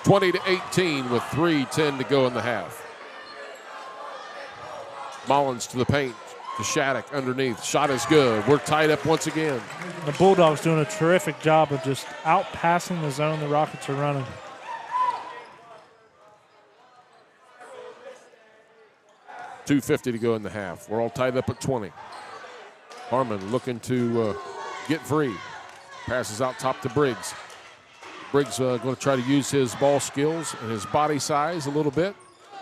20-18 with 3:10 to go in the half. Mullins to the paint. To Shattuck underneath. Shot is good. We're tied up once again. The Bulldogs doing a terrific job of just out-passing the zone the Rockets are running. .250 to go in the half. We're all tied up at 20. Harmon looking to get free. Passes out top to Briggs. Briggs going to try to use his ball skills and his body size a little bit.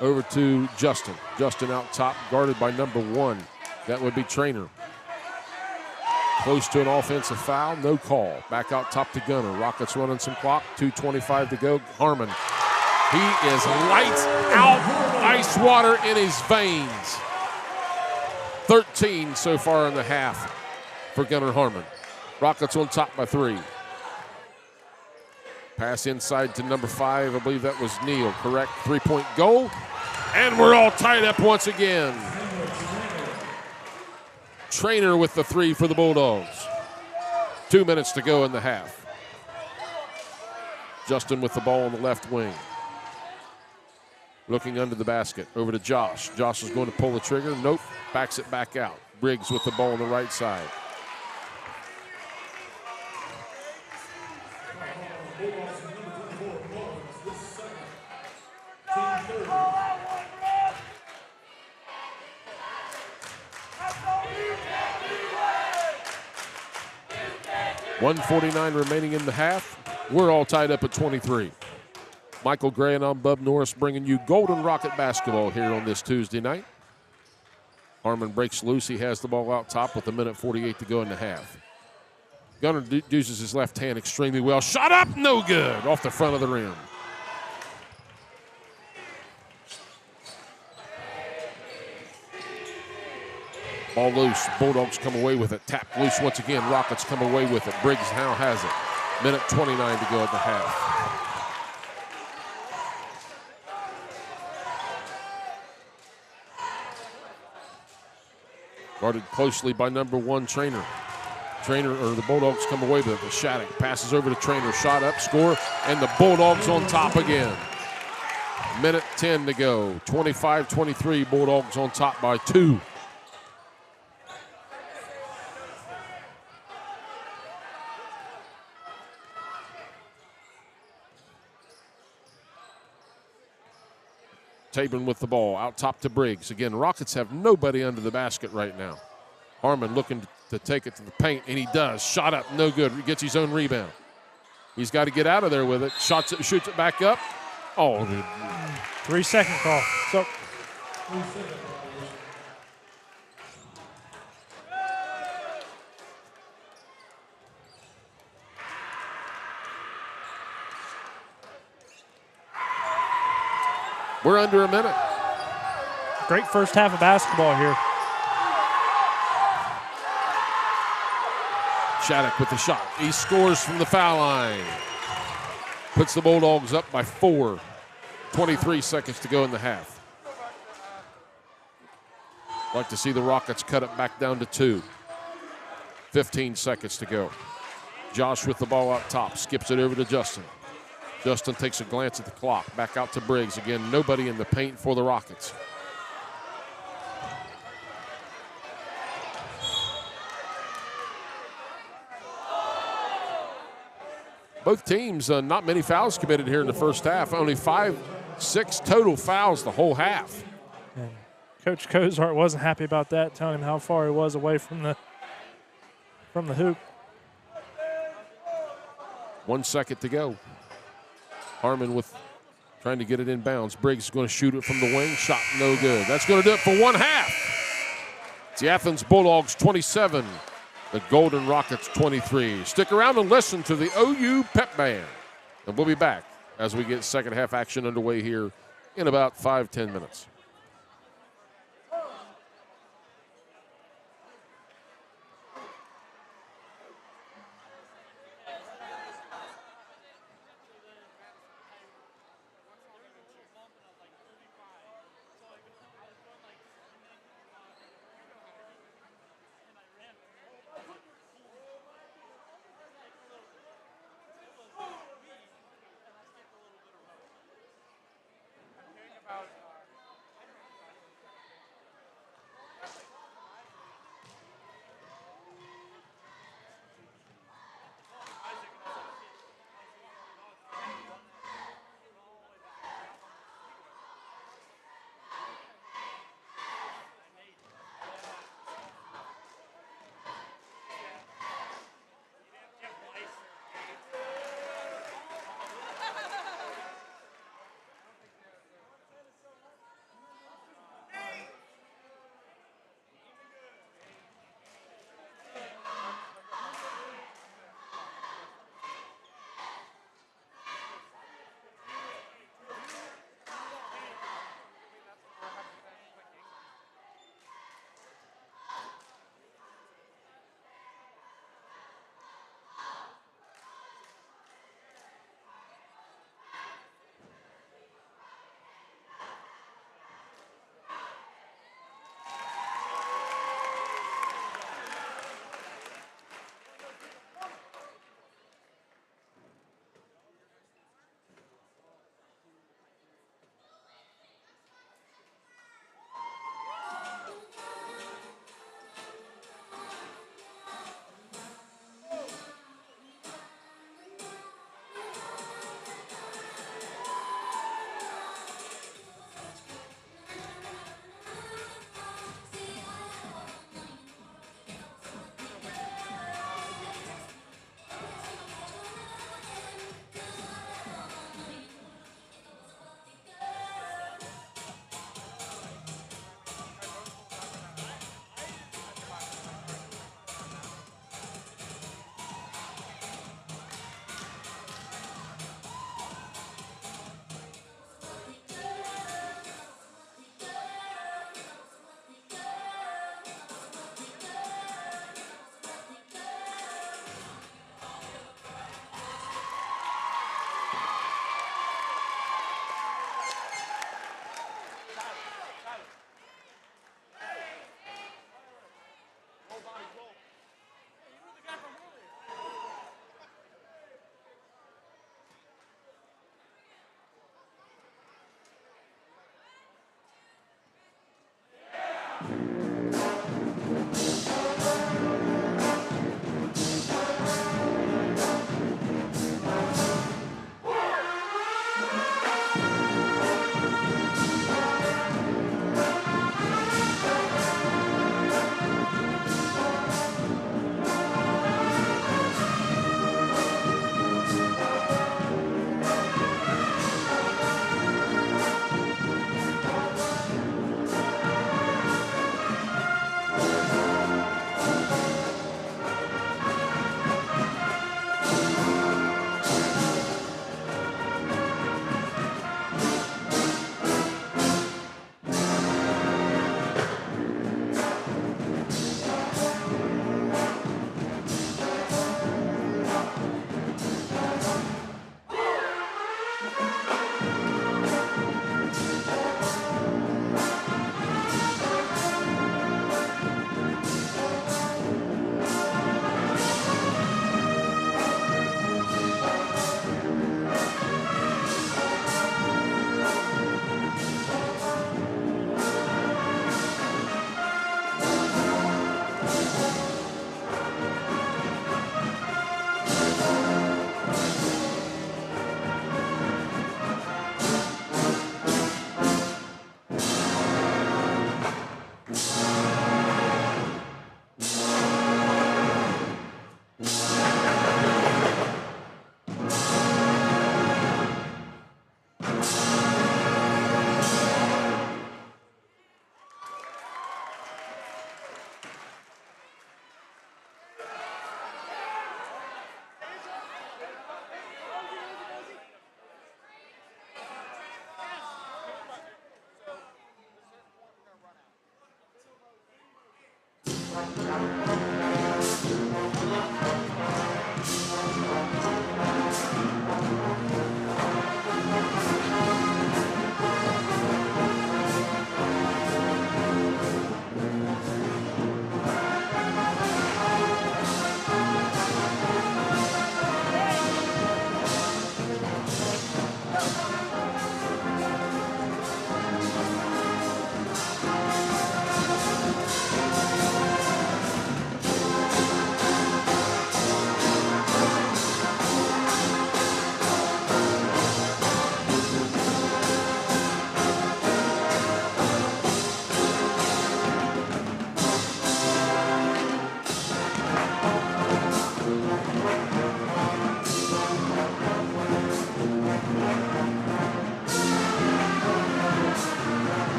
Over to Justin. Justin out top, guarded by number 1. That would be Trainer. Close to an offensive foul, no call. Back out top to Gunner. Rockets running some clock, 2:25 to go. Harmon, he is lights out, ice water in his veins. 13 so far in the half for Gunner Harmon. Rockets on top by 3. Pass inside to number 5, I believe that was Neal, correct? 3-point goal, and we're all tied up once again. Trainer with the 3 for the Bulldogs. 2 minutes to go in the half. Justin with the ball on the left wing. Looking under the basket, over to Josh. Josh is going to pull the trigger, nope, backs it back out. Briggs with the ball on the right side. .149 remaining in the half. We're all tied up at 23. Michael Gray and I'm Bub Norris bringing you Golden Rocket basketball here on this Tuesday night. Harmon breaks loose. He has the ball out top with 1:48 to go in the half. Gunner uses his left hand extremely well. Shot up, no good. Off the front of the rim. Ball loose. Bulldogs come away with it. Tap loose once again. Rockets come away with it. Briggs now has it. 1:29 to go in the half. Guarded closely by number 1, Trainer. The Bulldogs come away with it. Shattuck passes over to Trainer. Shot up, score, and the Bulldogs on top again. 1:10 to go. 25-23. Bulldogs on top by 2. Tabron with the ball, out top to Briggs. Again, Rockets have nobody under the basket right now. Harmon looking to take it to the paint, and he does. Shot up, no good. He gets his own rebound. He's got to get out of there with it. Shoots it back up. Oh, 3-second call. So. We're under a minute. Great first half of basketball here. Shattuck with the shot. He scores from the foul line. Puts the Bulldogs up by 4. 23 seconds to go in the half. Like to see the Rockets cut it back down to 2. 15 seconds to go. Josh with the ball up top. Skips it over to Justin. Justin takes a glance at the clock. Back out to Briggs. Again, nobody in the paint for the Rockets. Both teams, not many fouls committed here in the first half. Only 6 total fouls the whole half. And Coach Cozart wasn't happy about that, telling him how far he was away from the hoop. 1 second to go. Harmon trying to get it in bounds. Briggs is going to shoot it from the wing. Shot no good. That's going to do it for one half. It's the Athens Bulldogs 27, the Golden Rockets 23. Stick around and listen to the OU Pep Band. And we'll be back as we get second half action underway here in about 5-10 minutes.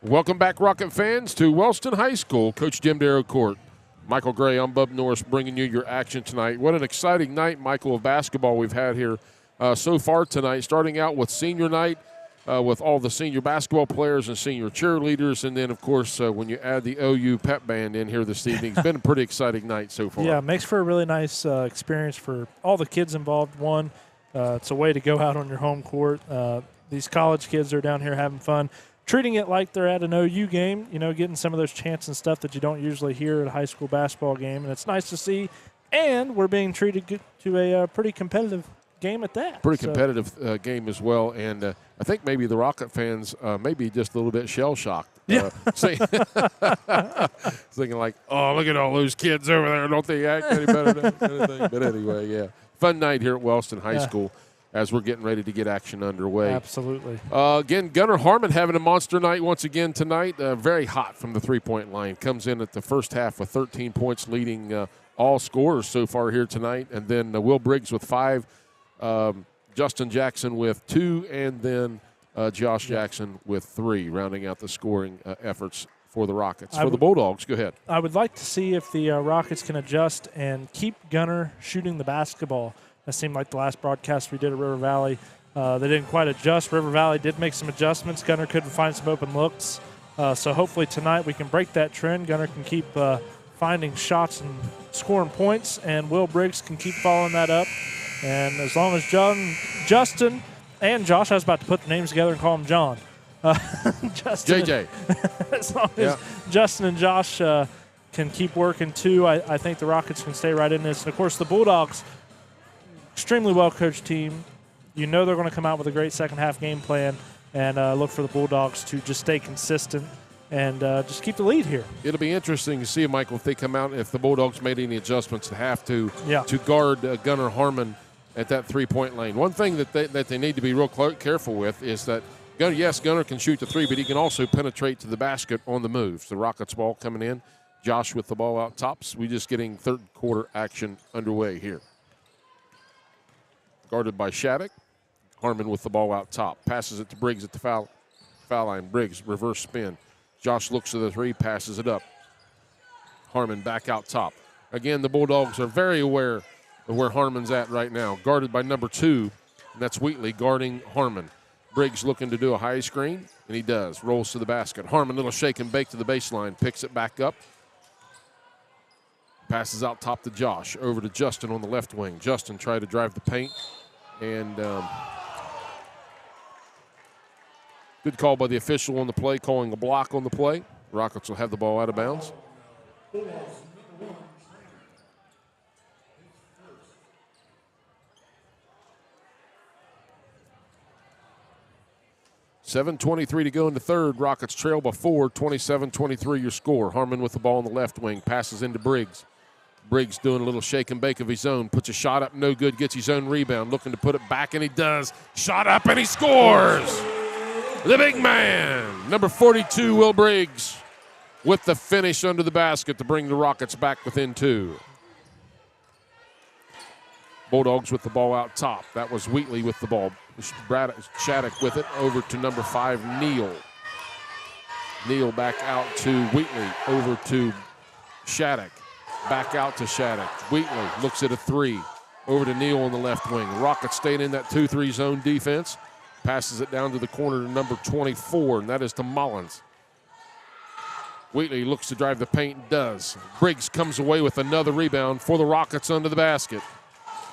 Welcome back, Rocket fans, to Wellston High School. Coach Jim Darrow Court. Michael Gray, I'm Bub Norris, bringing you your action tonight. What an exciting night, Michael, of basketball we've had here so far tonight, starting out with senior night with all the senior basketball players and senior cheerleaders, and then, of course, when you add the OU pep band in here this evening, it's been a pretty exciting night so far. Yeah, makes for a really nice experience for all the kids involved. One, it's a way to go out on your home court. These college kids are down here having fun, treating it like they're at an OU game, getting some of those chants and stuff that you don't usually hear at a high school basketball game, and it's nice to see. And we're being treated to a pretty competitive game at that. Pretty competitive game as well, and I think maybe the Rocket fans may be just a little bit shell-shocked. Yeah. Thinking like, oh, look at all those kids over there. Don't they act any better than anything? But anyway, yeah. Fun night here at Wellston High School as we're getting ready to get action underway. Absolutely. Again, Gunnar Harmon having a monster night once again tonight. Very hot from the three-point line. Comes in at the first half with 13 points, leading all scorers so far here tonight. And then Will Briggs with 5, Justin Jackson with 2, and then Josh Jackson with 3, rounding out the scoring efforts for the Rockets. For the Bulldogs, go ahead. I would like to see if the Rockets can adjust and keep Gunnar shooting the basketball. That seemed like the last broadcast we did at River Valley. They didn't quite adjust. River Valley did make some adjustments. Gunnar couldn't find some open looks. So hopefully tonight we can break that trend. Gunnar can keep finding shots and scoring points, and Will Briggs can keep following that up. And as long as Justin and Josh, I was about to put the names together and call him John. Justin, JJ. As long as Justin and Josh can keep working too, I think the Rockets can stay right in this. And, of course, the Bulldogs, extremely well-coached team. They're going to come out with a great second-half game plan and look for the Bulldogs to just stay consistent and just keep the lead here. It'll be interesting to see, Michael, if they come out, if the Bulldogs made any adjustments to have to guard Gunnar Harmon at that three-point lane. One thing that they need to be real careful with is that, Gunnar can shoot the three, but he can also penetrate to the basket on the moves. The Rockets ball coming in. Josh with the ball out tops. We're just getting third-quarter action underway here. Guarded by Shattuck. Harmon with the ball out top. Passes it to Briggs at the foul line. Briggs, reverse spin. Josh looks to the three, passes it up. Harmon back out top. Again, the Bulldogs are very aware of where Harmon's at right now. Guarded by number 2, and that's Wheatley guarding Harmon. Briggs looking to do a high screen, and he does. Rolls to the basket. Harmon, little shake and bake to the baseline. Picks it back up. Passes out top to Josh. Over to Justin on the left wing. Justin tried to drive the paint. And good call by the official on the play, calling a block on the play. Rockets will have the ball out of bounds. 7:23 to go in the third. Rockets trail by 4, 27-23 your score. Harmon with the ball on the left wing, passes into Briggs. Briggs doing a little shake and bake of his own. Puts a shot up, no good, gets his own rebound. Looking to put it back, and he does. Shot up, and he scores! The big man, number 42, Will Briggs, with the finish under the basket to bring the Rockets back within 2. Bulldogs with the ball out top. That was Wheatley with the ball. Shattuck with it over to number 5, Neal. Neal back out to Wheatley, over to Shattuck. Back out to Shattuck. Wheatley looks at a 3. Over to Neal on the left wing. Rockets staying in that 2-3 zone defense. Passes it down to the corner to number 24, and that is to Mullins. Wheatley looks to drive the paint, does. Briggs comes away with another rebound for the Rockets under the basket.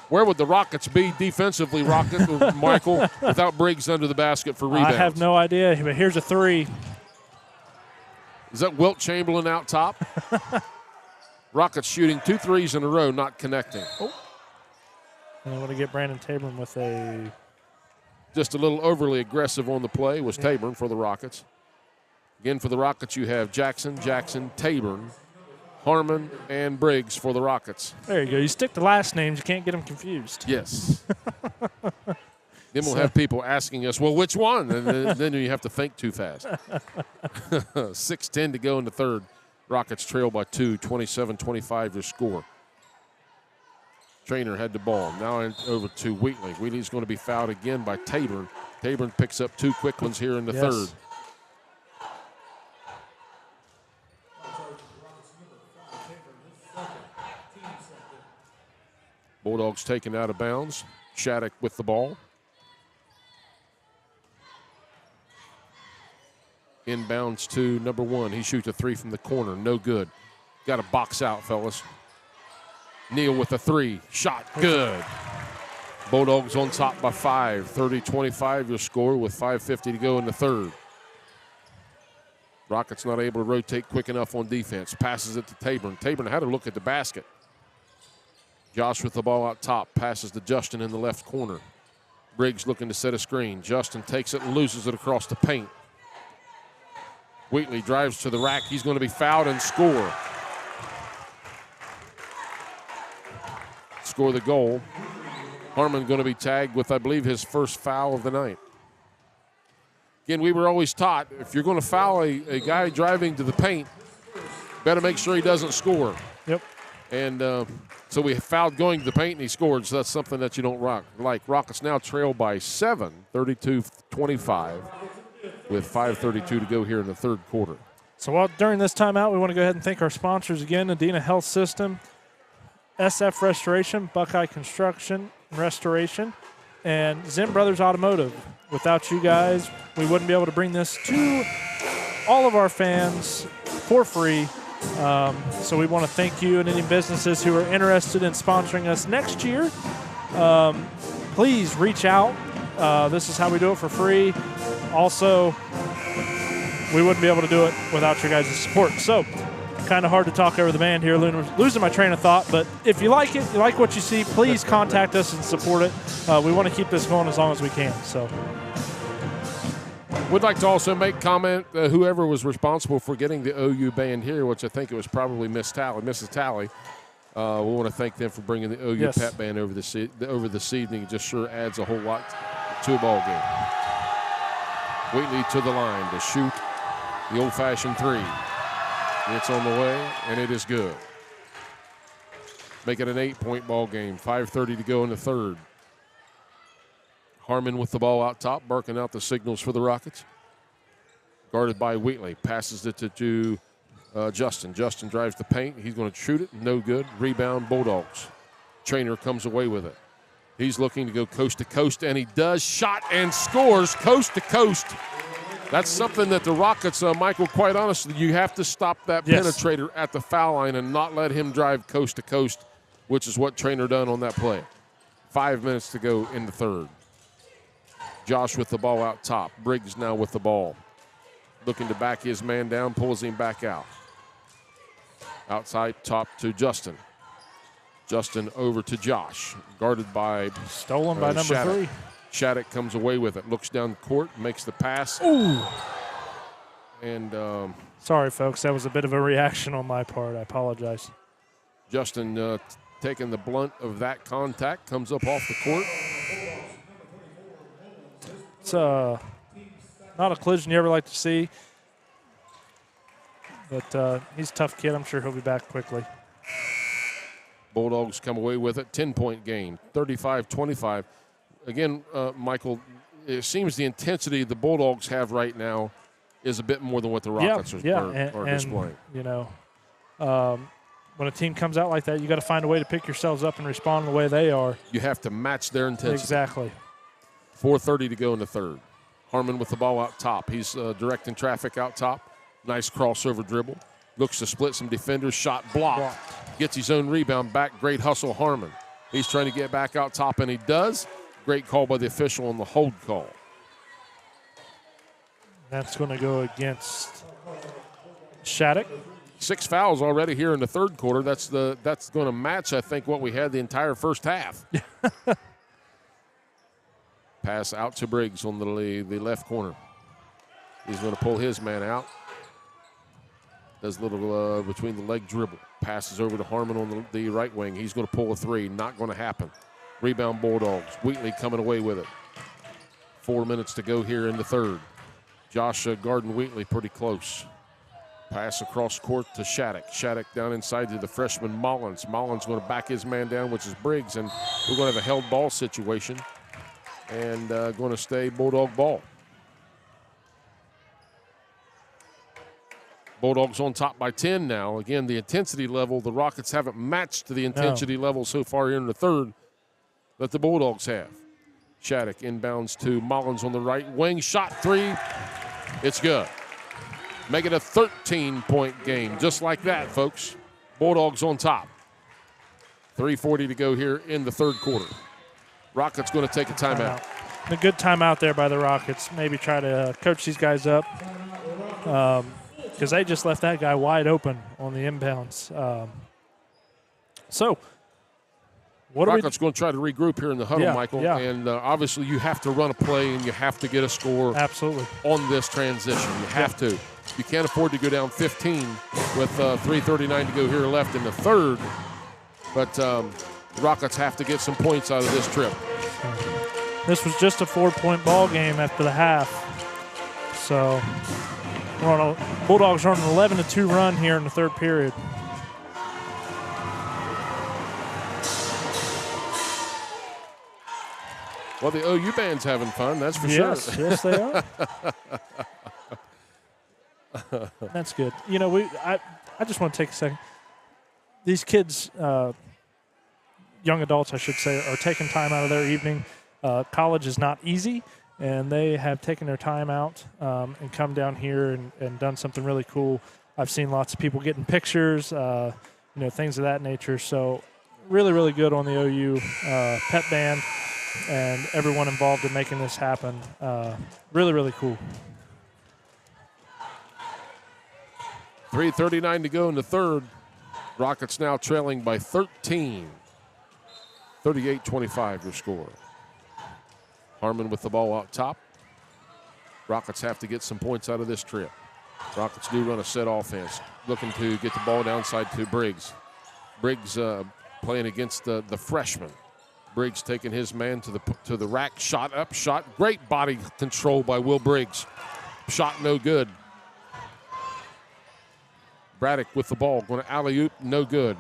Where would the Rockets be defensively, Michael, without Briggs under the basket for rebounds? I have no idea, but here's a 3. Is that Wilt Chamberlain out top? Rockets shooting 2 threes in a row, not connecting. Oh. And I want to get Brandon Taborn with a... Just a little overly aggressive on the play was Taborn for the Rockets. Again, for the Rockets, you have Jackson, Taborn, Harmon, and Briggs for the Rockets. There you go. You stick to last names, you can't get them confused. Yes. Then we'll have people asking us, well, which one? And then you have to think too fast. 6:10 to go in the third. Rockets trail by 2, 27-25 their score. Trainer had the ball. Now over to Wheatley. Wheatley's going to be fouled again by Taborn. Taborn picks up 2 quick ones here in the third. Bulldogs taken out of bounds. Shattuck with the ball. Inbounds to number 1. He shoots a 3 from the corner. No good. Got to box out, fellas. Neal with a 3. Shot. Good. Bulldogs on top by 5. 30-25 your score with 5:50 to go in the third. Rockets not able to rotate quick enough on defense. Passes it to Tabern. Tabern had to look at the basket. Josh with the ball out top. Passes to Justin in the left corner. Briggs looking to set a screen. Justin takes it and loses it across the paint. Wheatley drives to the rack. He's going to be fouled and score. Score the goal. Harmon going to be tagged with, I believe, his first foul of the night. Again, we were always taught, if you're going to foul a guy driving to the paint, better make sure he doesn't score. Yep. And so we fouled going to the paint, and he scored, so that's something that you don't like. Rockets now trail by 7, 32-25, with 5:32 to go here in the third quarter. So during this timeout, we want to go ahead and thank our sponsors again, Adena Health System, SF Restoration, Buckeye Construction and Restoration, and Zim Brothers Automotive. Without you guys, we wouldn't be able to bring this to all of our fans for free. So we want to thank you and any businesses who are interested in sponsoring us next year. Please reach out. This is how we do it for free. Also, we wouldn't be able to do it without your guys' support. So, kind of hard to talk over the band here, losing my train of thought. But if you like it, you like what you see, please contact us and support it. We want to keep this going as long as we can. So, would like to also make comment, whoever was responsible for getting the OU band here, which I think it was probably Mrs. Talley. We want to thank them for bringing the OU pep band over this evening. It just sure adds a whole lot to a ball game. Wheatley to the line to shoot the old-fashioned 3. It's on the way, and it is good. Make it an 8-point ball game. 5:30 to go in the third. Harmon with the ball out top, barking out the signals for the Rockets. Guarded by Wheatley. Passes it to Justin. Justin drives the paint. He's going to shoot it. No good. Rebound, Bulldogs. Trainer comes away with it. He's looking to go coast to coast, and he does. Shot and scores coast to coast. That's something that the Rockets, Michael, quite honestly, you have to stop that penetrator at the foul line and not let him drive coast to coast, which is what Trainer done on that play. 5 minutes to go in the third. Josh with the ball out top. Briggs now with the ball. Looking to back his man down, pulls him back out. Outside top to Justin. Justin over to Josh. Guarded by stolen by number Shattuck. 3. Shattuck comes away with it. Looks down the court, makes the pass. Ooh. And sorry, folks. That was a bit of a reaction on my part. I apologize. Justin taking the blunt of that contact, comes up off the court. It's not a collision you ever like to see. But he's a tough kid. I'm sure he'll be back quickly. Bulldogs come away with it. 10-point game, 35-25. Again, Michael, it seems the intensity the Bulldogs have right now is a bit more than what the Rockets are displaying. You know, when a team comes out like that, you got to find a way to pick yourselves up and respond the way they are. You have to match their intensity. Exactly. 4:30 to go in the third. Harmon with the ball out top. He's directing traffic out top. Nice crossover dribble. Looks to split some defenders. Shot blocked. Gets his own rebound back. Great hustle, Harmon. He's trying to get back out top, and he does. Great call by the official on the hold call. That's going to go against Shattuck. 6 fouls already here in the third quarter. That's going to match, I think, what we had the entire first half. Pass out to Briggs on the left corner. He's going to pull his man out. Does a little between the leg dribble. Passes over to Harmon on the right wing. He's going to pull a 3. Not going to happen. Rebound Bulldogs. Wheatley coming away with it. 4 minutes to go here in the third. Josh guarding Wheatley pretty close. Pass across court to Shattuck. Shattuck down inside to the freshman Mullins. Mullins going to back his man down, which is Briggs, and we're going to have a held ball situation and going to stay Bulldog ball. Bulldogs on top by 10 now. Again, the intensity level, the Rockets haven't matched the intensity level so far here in the third that the Bulldogs have. Shattuck inbounds to Mullins on the right wing. Shot three. It's good. Make it a 13-point game. Just like that, folks. Bulldogs on top. 3:40 to go here in the third quarter. Rockets going to take a timeout. A good timeout there by the Rockets. Maybe try to coach these guys up because they just left that guy wide open on the inbounds. So what Rockets going to try to regroup here in the huddle, Michael. Yeah. And obviously you have to run a play and you have to get a score Absolutely. on this transition. You have to. You can't afford to go down 15 with 3:39 to go here left in the third. But the Rockets have to get some points out of this trip. This was just a 4-point ball game after the half. So Bulldogs are on an 11-2 run here in the third period. Well, the OU band's having fun, that's for sure. Yes, they are. That's good. You know, I just want to take a second. These kids, young adults, I should say, are taking time out of their evening. College is not easy, and they have taken their time out and come down here and done something really cool. I've seen lots of people getting pictures, things of that nature. So really, really good on the OU pep band and everyone involved in making this happen. Really, really cool. 3:39 to go in the third. Rockets now trailing by 13. 38-25 your score. Harmon with the ball out top. Rockets have to get some points out of this trip. Rockets do run a set offense, looking to get the ball downside to Briggs. Briggs playing against the freshman. Briggs taking his man to the rack. Shot up, shot. Great body control by Will Briggs. Shot no good. Braddock with the ball, going to alley-oop, no good.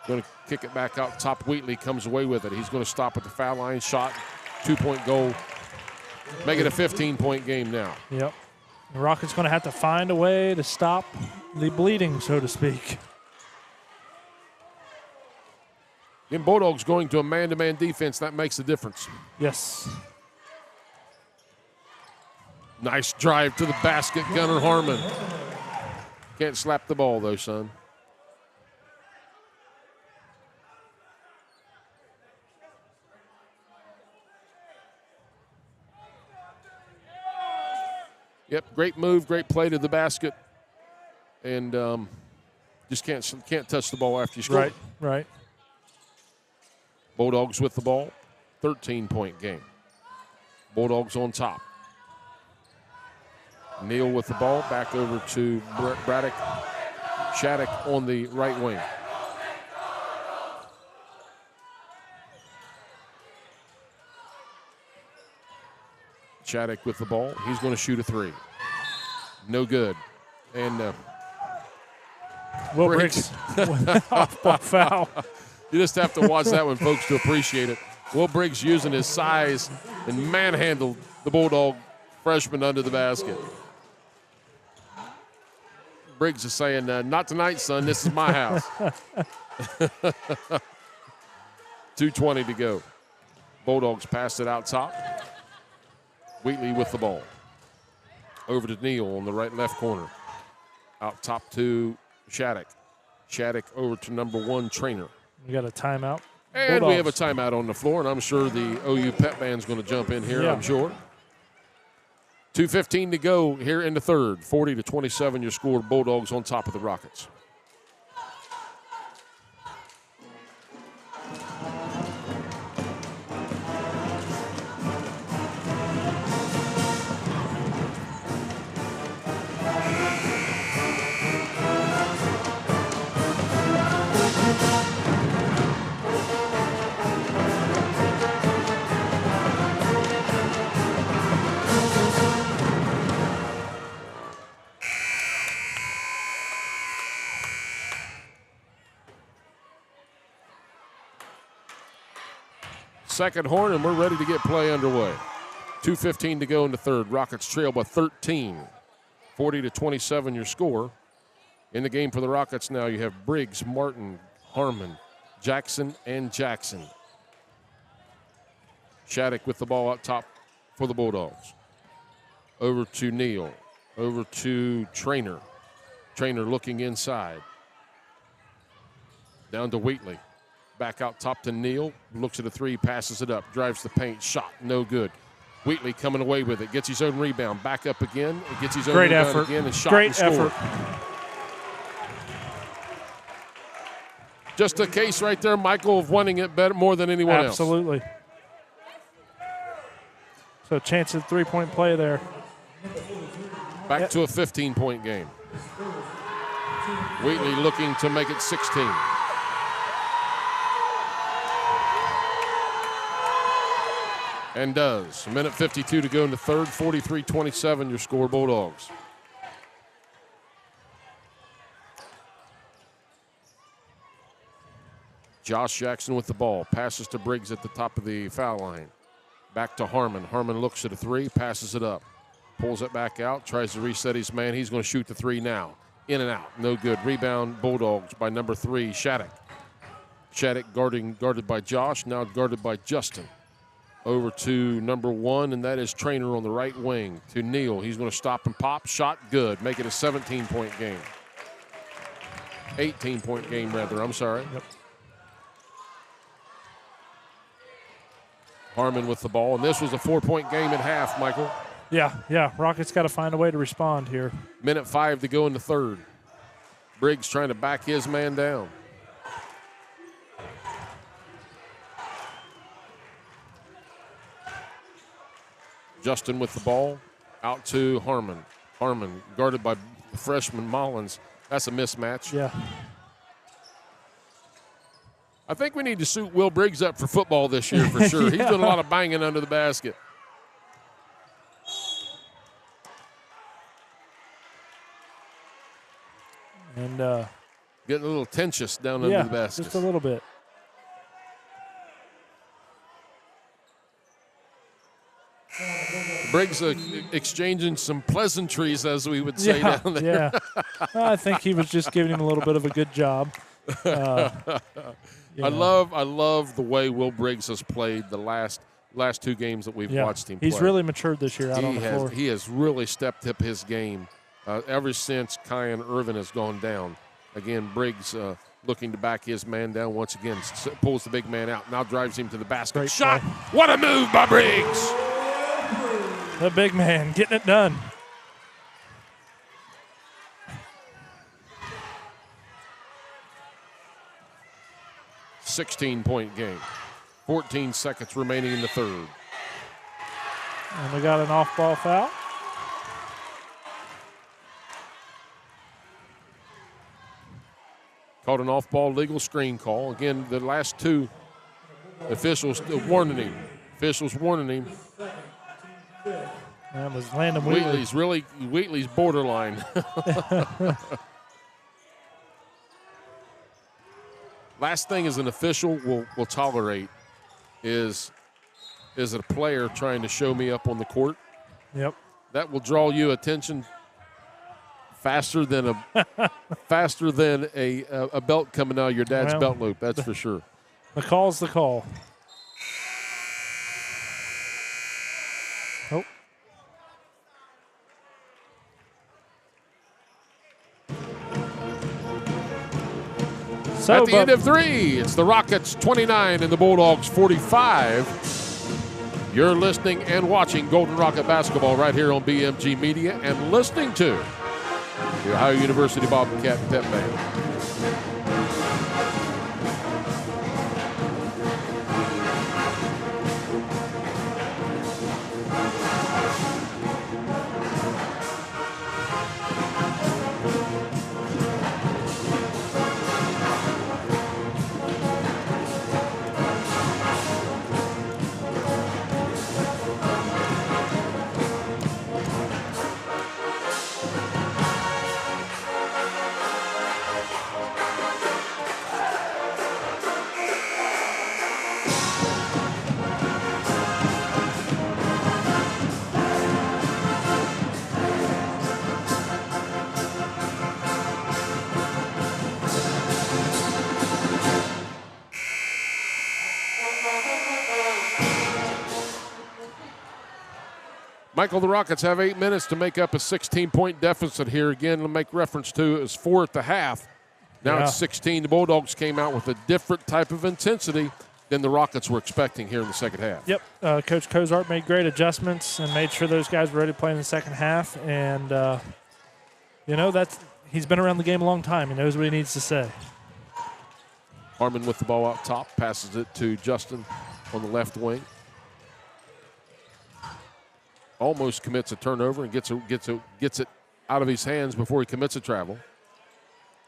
Going to kick it back out top. Wheatley comes away with it. He's going to stop at the foul line. Shot, 2-point goal. Make it a 15-point game now. Yep. The Rockets going to have to find a way to stop the bleeding, so to speak. And Bulldogs going to a man-to-man defense. That makes a difference. Yes. Nice drive to the basket, Gunnar Harmon. Can't slap the ball, though, son. Yep, great move, great play to the basket. And just can't touch the ball after you score. Right. Bulldogs with the ball, 13-point game. Bulldogs on top. Neal with the ball, back over to Braddock. Shattuck on the right wing. Shattuck with the ball. He's going to shoot a three. No good. And Will Briggs off-ball foul. You just have to watch that one, folks, to appreciate it. Will Briggs using his size and manhandled the Bulldog freshman under the basket. Briggs is saying, not tonight, son. This is my house. 2:20 to go. Bulldogs pass it out top. Wheatley with the ball. Over to Neal on the right-left corner. Out top to Shattuck. Shattuck over to number 1, Trainer. We got a timeout. And Bulldogs. we have a timeout on the floor, and I'm sure the OU pep band's going to jump in here, I'm sure. 2:15 to go here in the third. 40-27 your score. Bulldogs on top of the Rockets. Second horn, and we're ready to get play underway. 2:15 to go in the third. Rockets trail by 13. 40-27 your score. In the game for the Rockets now, you have Briggs, Martin, Harmon, Jackson, and Jackson. Shattuck with the ball up top for the Bulldogs. Over to Neal. Over to Traynor. Traynor looking inside. Down to Wheatley. Back out top to Neal. Looks at a three, passes it up. Drives the paint. Shot, no good. Wheatley coming away with it. Gets his own rebound. Back up again. Gets his own rebound again and shot and scored. Just a case right there, Michael, of wanting it better more than anyone else. Absolutely. So chance of three-point play there. Back to a 15-point game. Wheatley looking to make it 16. And does. A minute 52 to go in the third. 43-27 your score, Bulldogs. Josh Jackson with the ball. Passes to Briggs at the top of the foul line. Back to Harmon. Harmon looks at a three, passes it up. Pulls it back out, tries to reset his man. He's going to shoot the three now. In and out, no good. Rebound, Bulldogs by number 3, Shattuck. Shattuck guarded by Josh, now guarded by Justin. Over to number 1, and that is Traynor on the right wing. To Neal, he's going to stop and pop. Shot good, make it a 17-point game. 18-point game, rather, I'm sorry. Yep. Harmon with the ball, and this was a 4-point game at half, Michael. Yeah. Rockets got to find a way to respond here. Minute 5 to go in the third. Briggs trying to back his man down. Justin with the ball, out to Harmon. Harmon guarded by freshman Mullins. That's a mismatch. Yeah. I think we need to suit Will Briggs up for football this year for sure. Yeah. He's doing a lot of banging under the basket. And getting a little tensious down under the basket. Just a little bit. Briggs exchanging some pleasantries, as we would say down there. Yeah. I think he was just giving him a little bit of a good job. I love the way Will Briggs has played the last 2 games that we've watched him play. He's really matured this year out on the floor. He has really stepped up his game ever since Kyan Irvin has gone down. Again, Briggs looking to back his man down once again, pulls the big man out, now drives him to the basket. Great Shot! play. What a move by Briggs! The big man getting it done. $16-point game. 14 seconds remaining in the third. And we got an off-ball foul. Called an off-ball legal screen call. Again, the last 2 officials warning him. That was Landon Wheatley. Wheatley's borderline. Last thing is an official will tolerate is a player trying to show me up on the court. Yep. That will draw you attention faster than a belt coming out of your dad's belt loop. That's for sure. The call's the call. Oh. At the end of 3, it's the Rockets 29 and the Bulldogs 45. You're listening and watching Golden Rocket basketball right here on BMG Media and listening to the Ohio University Bobcat Pep Band. Michael, the Rockets have 8 minutes to make up a 16-point deficit here. Again, to make reference to it was 4 at the half. Now it's 16. The Bulldogs came out with a different type of intensity than the Rockets were expecting here in the second half. Yep. Coach Cozart made great adjustments and made sure those guys were ready to play in the second half. And, he's been around the game a long time. He knows what he needs to say. Harmon with the ball out top, passes it to Justin on the left wing. Almost commits a turnover and gets it out of his hands before he commits a travel.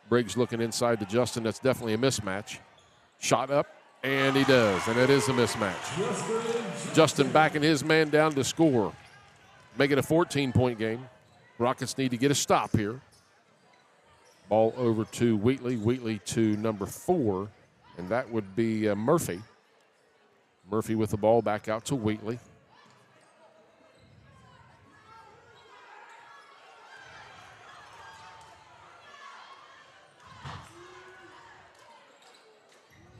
Briggs looking inside to Justin. That's definitely a mismatch. Shot up, and he does, and it is a mismatch. Justin backing his man down to score. Make it a 14-point game. Rockets need to get a stop here. Ball over to Wheatley. Wheatley to number 4, and that would be Murphy. Murphy with the ball back out to Wheatley.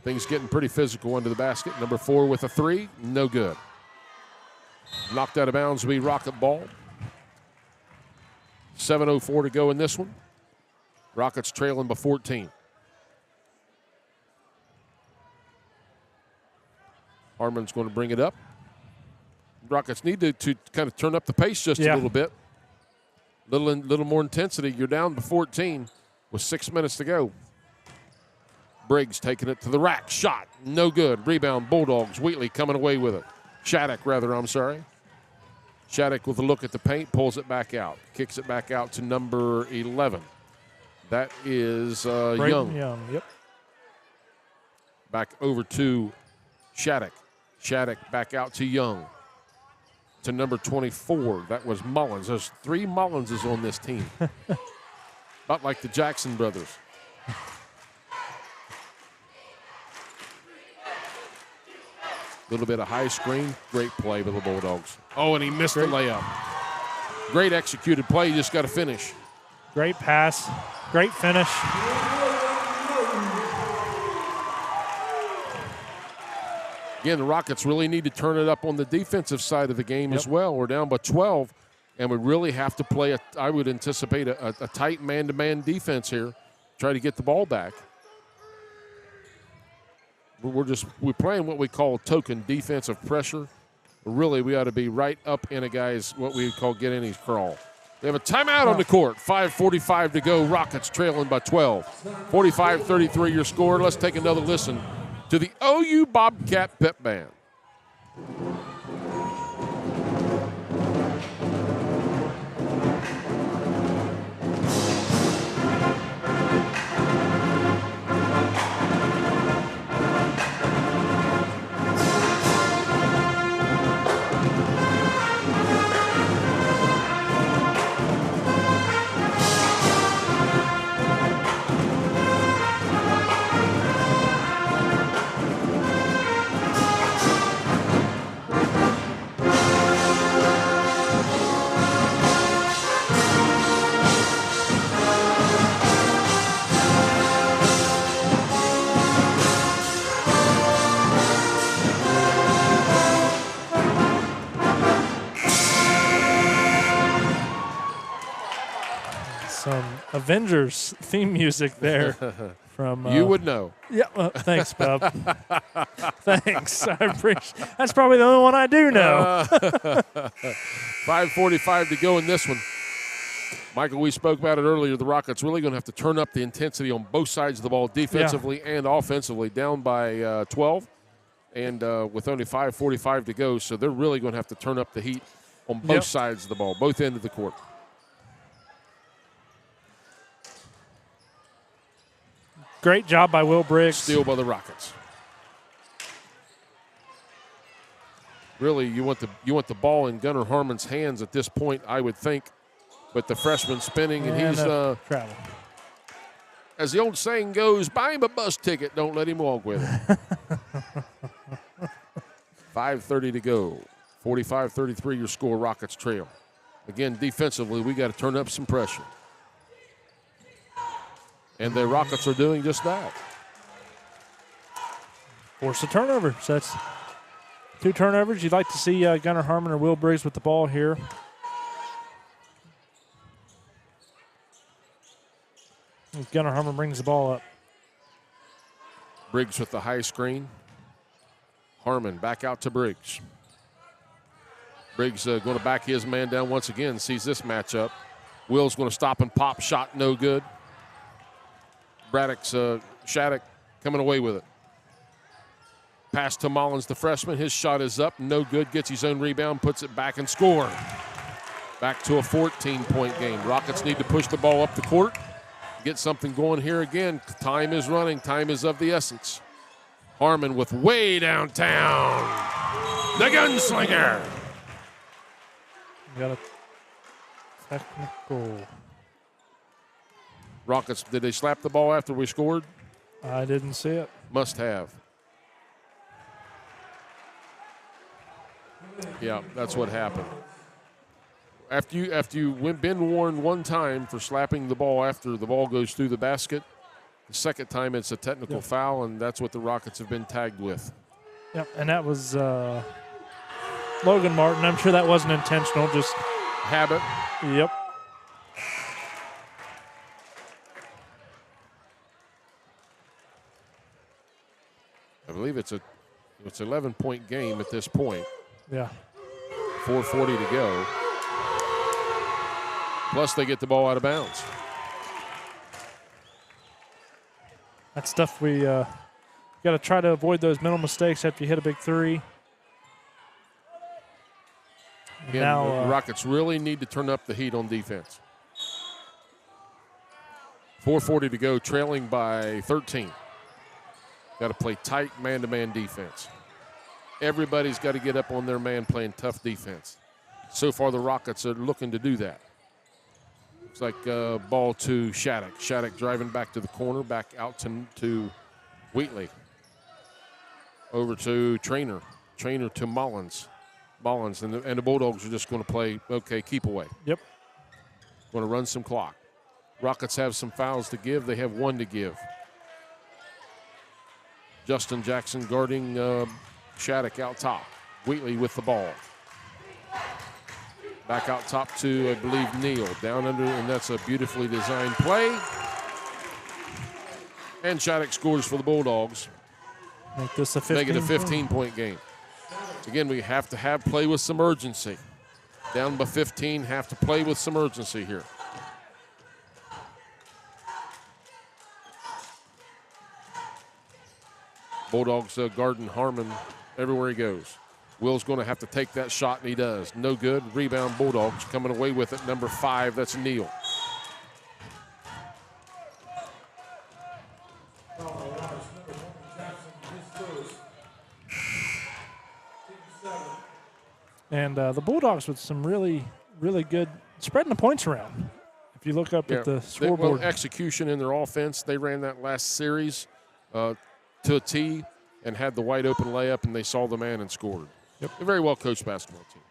Things getting pretty physical under the basket. Number 4 with a 3, no good. Knocked out of bounds will be Rocket ball. 7:04 to go in this one. Rockets trailing by 14. Harmon's going to bring it up. Rockets need to kind of turn up the pace just a little bit. Little more intensity. You're down to 14 with 6 minutes to go. Briggs taking it to the rack. Shot. No good. Rebound. Bulldogs. Wheatley coming away with it. Shattuck, I'm sorry. Shattuck with a look at the paint. Pulls it back out. Kicks it back out to number 11. That is Young. Yep. Back over to Shattuck. Shattuck back out to Young. To number 24. That was Mullins. There's 3 Mullinses on this team. About like the Jackson brothers. Little bit of high screen. Great play by the Bulldogs. Oh, and he missed the layup. Great executed play. You just got to finish. Great pass. Great finish. Again, the Rockets really need to turn it up on the defensive side of the game as well. We're down by 12, and we really have to play, I would anticipate, a tight man-to-man defense here. Try to get the ball back. We're playing what we call token defensive pressure. Really, we ought to be right up in a guy's what we would call get in his crawl. We have a timeout on the court. 5:45 to go. Rockets trailing by 12. 45-33 your score. Let's take another listen to the OU Bobcat Pep Band. Avengers theme music there from you would know. Yeah, thanks, Bub. Thanks. I appreciate. That's probably the only one I do know. 5:45 to go in this one. Michael, we spoke about it earlier. The Rockets really going to have to turn up the intensity on both sides of the ball, defensively and offensively. Down by 12, and with only 5:45 to go, so they're really going to have to turn up the heat on both sides of the ball, both ends of the court. Great job by Will Briggs. Steal by the Rockets. Really, you want the ball in Gunnar Harmon's hands at this point, I would think. But the freshman spinning, and he's travel. As the old saying goes, buy him a bus ticket. Don't let him walk with it. 5:30 to go. 45-33 your score. Rockets trail. Again, defensively, we got to turn up some pressure. And the Rockets are doing just that. force a turnover. So that's 2 turnovers. You'd like to see Gunnar Harmon or Will Briggs with the ball here. Gunnar Harmon brings the ball up. Briggs with the high screen. Harmon back out to Briggs. Briggs going to back his man down once again, sees this matchup. Will's going to stop and pop, shot no good. Shattuck coming away with it. Pass to Mullins, the freshman. His shot is up, no good. Gets his own rebound, puts it back and score. Back to a 14-point game. Rockets need to push the ball up the court. Get something going here again. Time is running. Time is of the essence. Harmon with way downtown. The gunslinger. Got a technical. Rockets, did they slap the ball after we scored? I didn't see it. Must have. Yeah, that's what happened. After you've been warned one time for slapping the ball after the ball goes through the basket, the second time it's a technical foul, and that's what the Rockets have been tagged with. Yep, and that was Logan Martin. I'm sure that wasn't intentional, just habit. Yep. I believe it's 11-point game at this point. Yeah. 4:40 to go. Plus, they get the ball out of bounds. That's stuff we got to try to avoid those mental mistakes after you hit a big three. Again, the Rockets really need to turn up the heat on defense. 4:40 to go, trailing by 13. Got to play tight man-to-man defense. Everybody's got to get up on their man playing tough defense. So far, the Rockets are looking to do that. Looks like ball to Shattuck. Shattuck driving back to the corner, back out to Wheatley. Over to Trainer. Trainer to Mullins. Mullins, and the Bulldogs are just going to play, okay, keep away. Yep. Going to run some clock. Rockets have some fouls to give. They have one to give. Justin Jackson guarding Shattuck out top. Wheatley with the ball. Back out top to, I believe, Neal. Down under, and that's a beautifully designed play. And Shattuck scores for the Bulldogs. Make this a 15. Make it a 15-point game. Again, we have to play with some urgency. Down by 15, have to play with some urgency here. Bulldogs guarding Harmon everywhere he goes. Will's going to have to take that shot, and he does. No good. Rebound, Bulldogs coming away with it. Number 5, that's Neal. And the Bulldogs with some really, really good spreading the points around. If you look up at the scoreboard. Execution in their offense, they ran that last series to a T and had the wide open layup, and they saw the man and scored. Yep. A very well coached basketball team.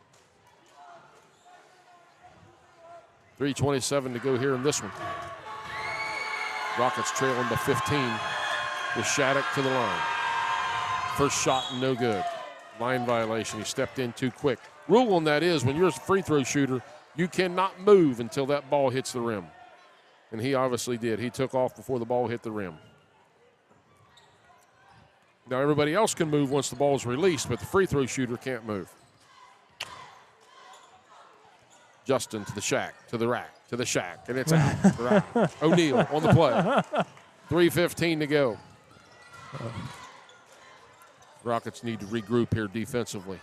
3:27 to go here in this one. Rockets trailing by 15 with Shattuck to the line. First shot, no good. Line violation. He stepped in too quick. Rule on that is when you're a free throw shooter, you cannot move until that ball hits the rim. And he obviously did. He took off before the ball hit the rim. Now everybody else can move once the ball is released, but the free throw shooter can't move. Justin to the shack, to the rack, to the shack, and it's out. O'Neal on the play. 3:15 to go. Rockets need to regroup here defensively.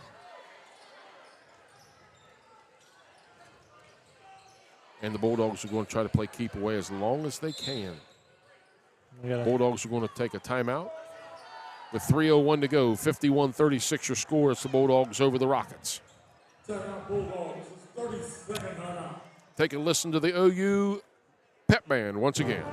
And the Bulldogs are going to try to play keep away as long as they can. Bulldogs are going to take a timeout. With 3:01 to go, 51-36 your score. It's the Bulldogs over the Rockets. Take a listen to the OU pep band once again.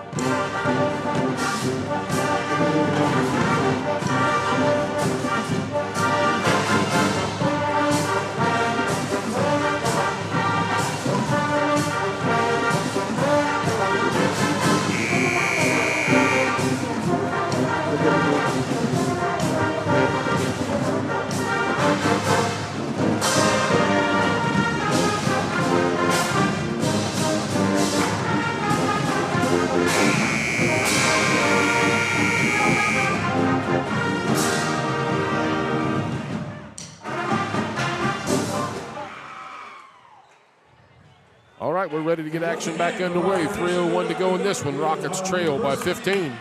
right, we're ready to get action back underway. 3:01 to go in this one. Rockets trail by 15.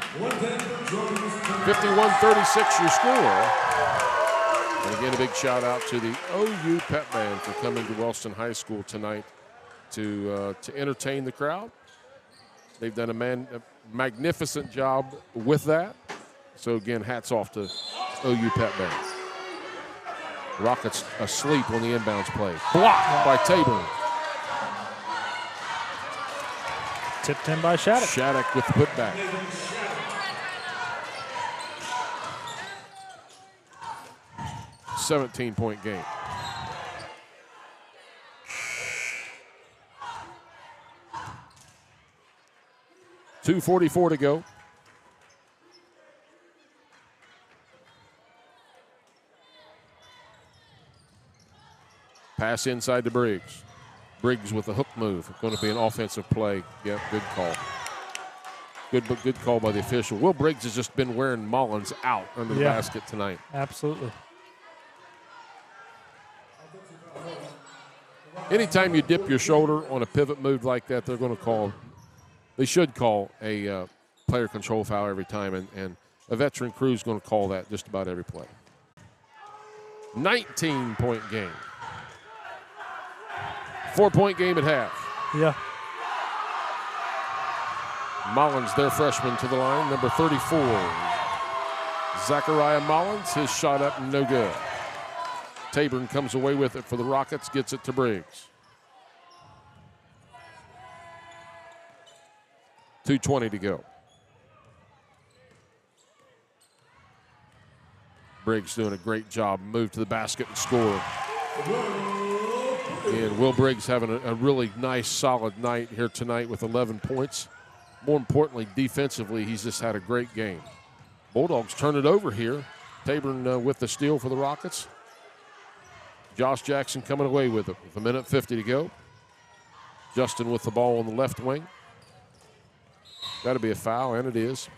51-36 your score. And again, a big shout out to the OU Pep Band for coming to Wellston High School tonight to entertain the crowd. They've done a magnificent job with that. So again, hats off to OU Pep Band. Rockets asleep on the inbounds play. Blocked by Tabor. Tipped in by Shattuck. Shattuck with the putback. $17-point game. $2:44 to go. Pass inside to Briggs. Briggs with a hook move. Going to be an offensive play. Yep, good call. Good call by the official. Will Briggs has just been wearing Mullins out under the basket tonight. Absolutely. Anytime you dip your shoulder on a pivot move like that, they should call a player control foul every time, and a veteran crew is going to call that just about every play. 19-point game. 4-point game at half. Yeah. Mullins, their freshman, to the line, number 34. Zachariah Mullins, his shot up, no good. Taborn comes away with it for the Rockets, gets it to Briggs. 2:20 to go. Briggs doing a great job, move to the basket and score. And Will Briggs having a really nice, solid night here tonight with 11 points. More importantly, defensively, he's just had a great game. Bulldogs turn it over here. Taborn with the steal for the Rockets. Josh Jackson coming away with it with 1:50 to go. Justin with the ball on the left wing. Got to be a foul, and it is.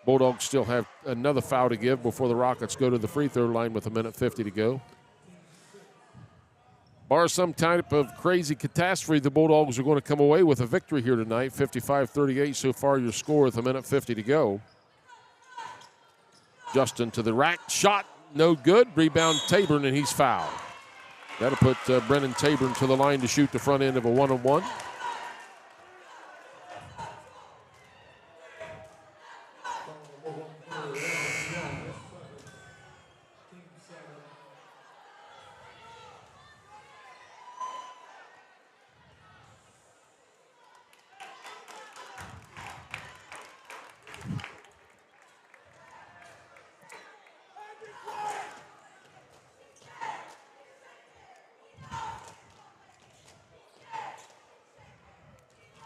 Bulldogs still have another foul to give before the Rockets go to the free throw line with 1:50 to go. Bar some type of crazy catastrophe, the Bulldogs are going to come away with a victory here tonight. 55-38 so far your score with 1:50 to go. Justin to the rack. Shot, no good. Rebound Taborn, and he's fouled. That'll put Brennan Taborn to the line to shoot the front end of a one-on-one.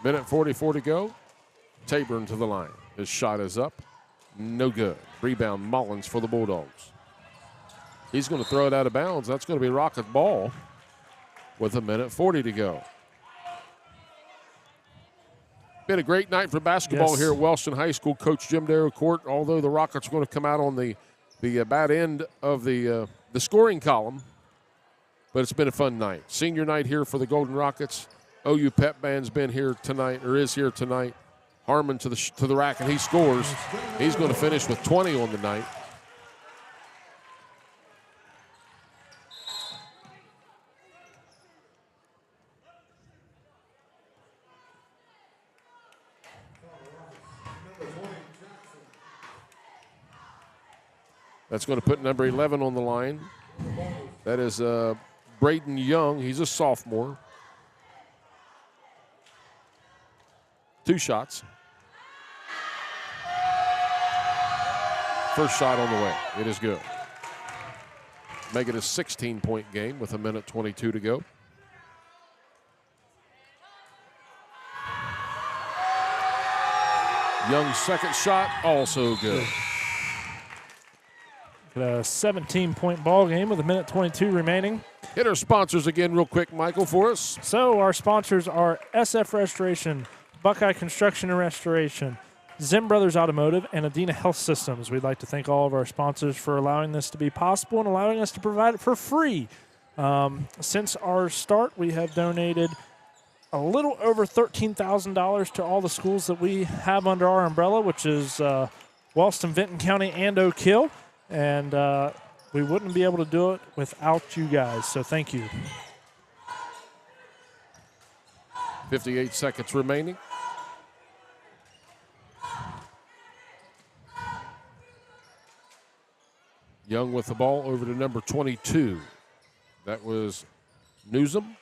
Minute 44 to go. Taborn to the line. His shot is up. No good. Rebound Mullins for the Bulldogs. He's going to throw it out of bounds. That's going to be Rocket ball with 1:40 to go. Been a great night for basketball here at Wellston High School. Coach Jim Darrow Court, although the Rockets are going to come out on the bad end of the scoring column, but it's been a fun night. Senior night here for the Golden Rockets. OU Pep Band's been here tonight, or is here tonight. Harmon to the rack, and he scores. He's going to finish with 20 on the night. That's going to put number 11 on the line. That is Braden Young. He's a sophomore. 2 shots. First shot on the way. It is good. Make it a 16-point game with 1:22 to go. Young's second shot, also good. A 17-point ball game with 1:22 remaining. Hit our sponsors again real quick, Michael, for us. So our sponsors are SF Restoration, Buckeye Construction and Restoration, Zim Brothers Automotive, and Adina Health Systems. We'd like to thank all of our sponsors for allowing this to be possible and allowing us to provide it for free Since our start, we have donated a little over $13,000 to all the schools that we have under our umbrella, which is Wellston, Vinton County, and Oak Hill. And we wouldn't be able to do it without you guys, so thank you. 58 seconds remaining. Young with the ball over to number 22. That was Newsom.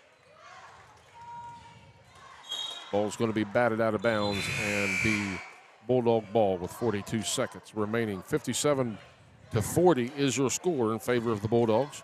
Ball's going to be batted out of bounds and be Bulldog ball with 42 seconds remaining. 57-40 is your score in favor of the Bulldogs.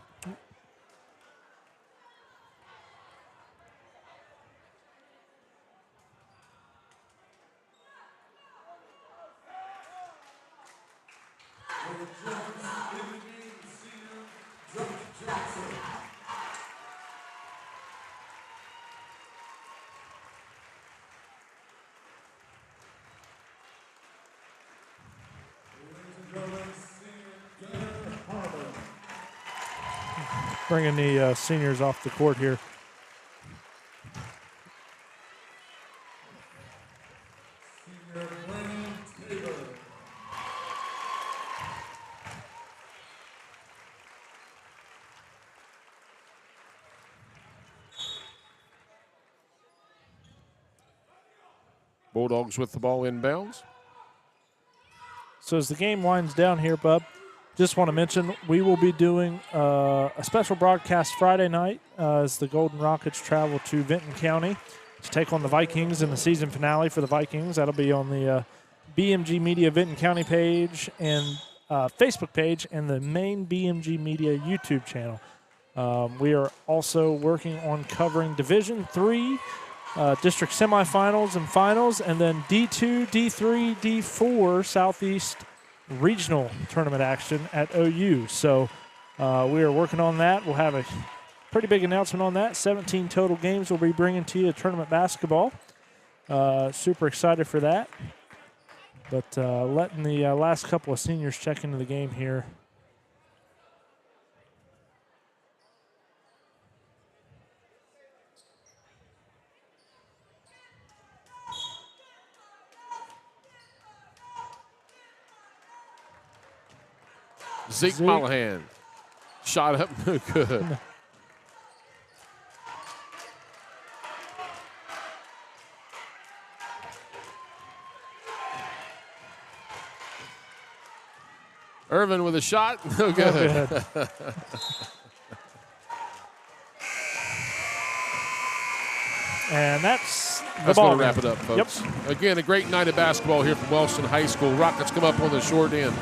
Bringing the seniors off the court here. Bulldogs with the ball inbounds. So as the game winds down here, Bub, just want to mention we will be doing a special broadcast Friday night as the Golden Rockets travel to Vinton County to take on the Vikings in the season finale for the Vikings. That'll be on the BMG Media Vinton County page and Facebook page and the main BMG Media YouTube channel. We are also working on covering Division III, district semifinals and finals, and then D2, D3, D4 Southeast regional tournament action at OU. So we are working on that. We'll have a pretty big announcement on that. 17 total games we'll be bringing to you tournament basketball. Super excited for that. But letting the last couple of seniors check into the game here. Zeke Mollahan. Shot up, no good. Irvin with a shot, no good. And that's going to wrap it up, folks. Yep. Again, a great night of basketball here from Wellston High School. Rockets come up on the short end.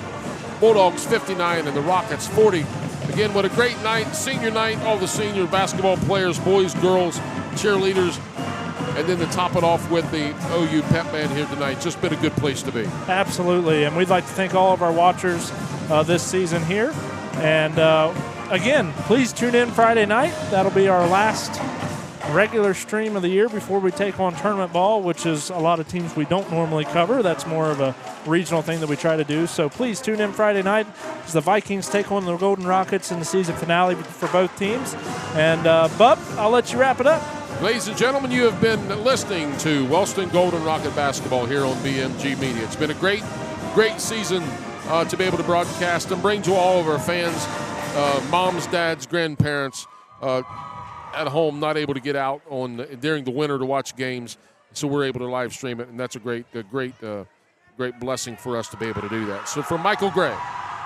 Bulldogs 59 and the Rockets 40. Again, what a great night, senior night, all the senior basketball players, boys, girls, cheerleaders, and then to top it off with the OU pep band here tonight. Just been a good place to be. Absolutely, and we'd like to thank all of our watchers this season here. And again, please tune in Friday night. That'll be our last regular stream of the year before we take on tournament ball, which is a lot of teams we don't normally cover. That's more of a regional thing that we try to do. So please tune in Friday night as the Vikings take on the Golden Rockets in the season finale for both teams. And Bub, I'll let you wrap it up. Ladies and gentlemen, you have been listening to Wellston Golden Rocket Basketball here on BMG Media. It's been a great season to be able to broadcast and bring to all of our fans, moms, dads, grandparents, at home, not able to get out during the winter to watch games, so we're able to live stream it, and that's a great blessing for us to be able to do that. So for Michael Gray,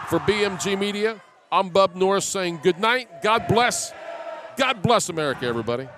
for BMG Media, I'm Bub Norris saying good night. God bless America, everybody.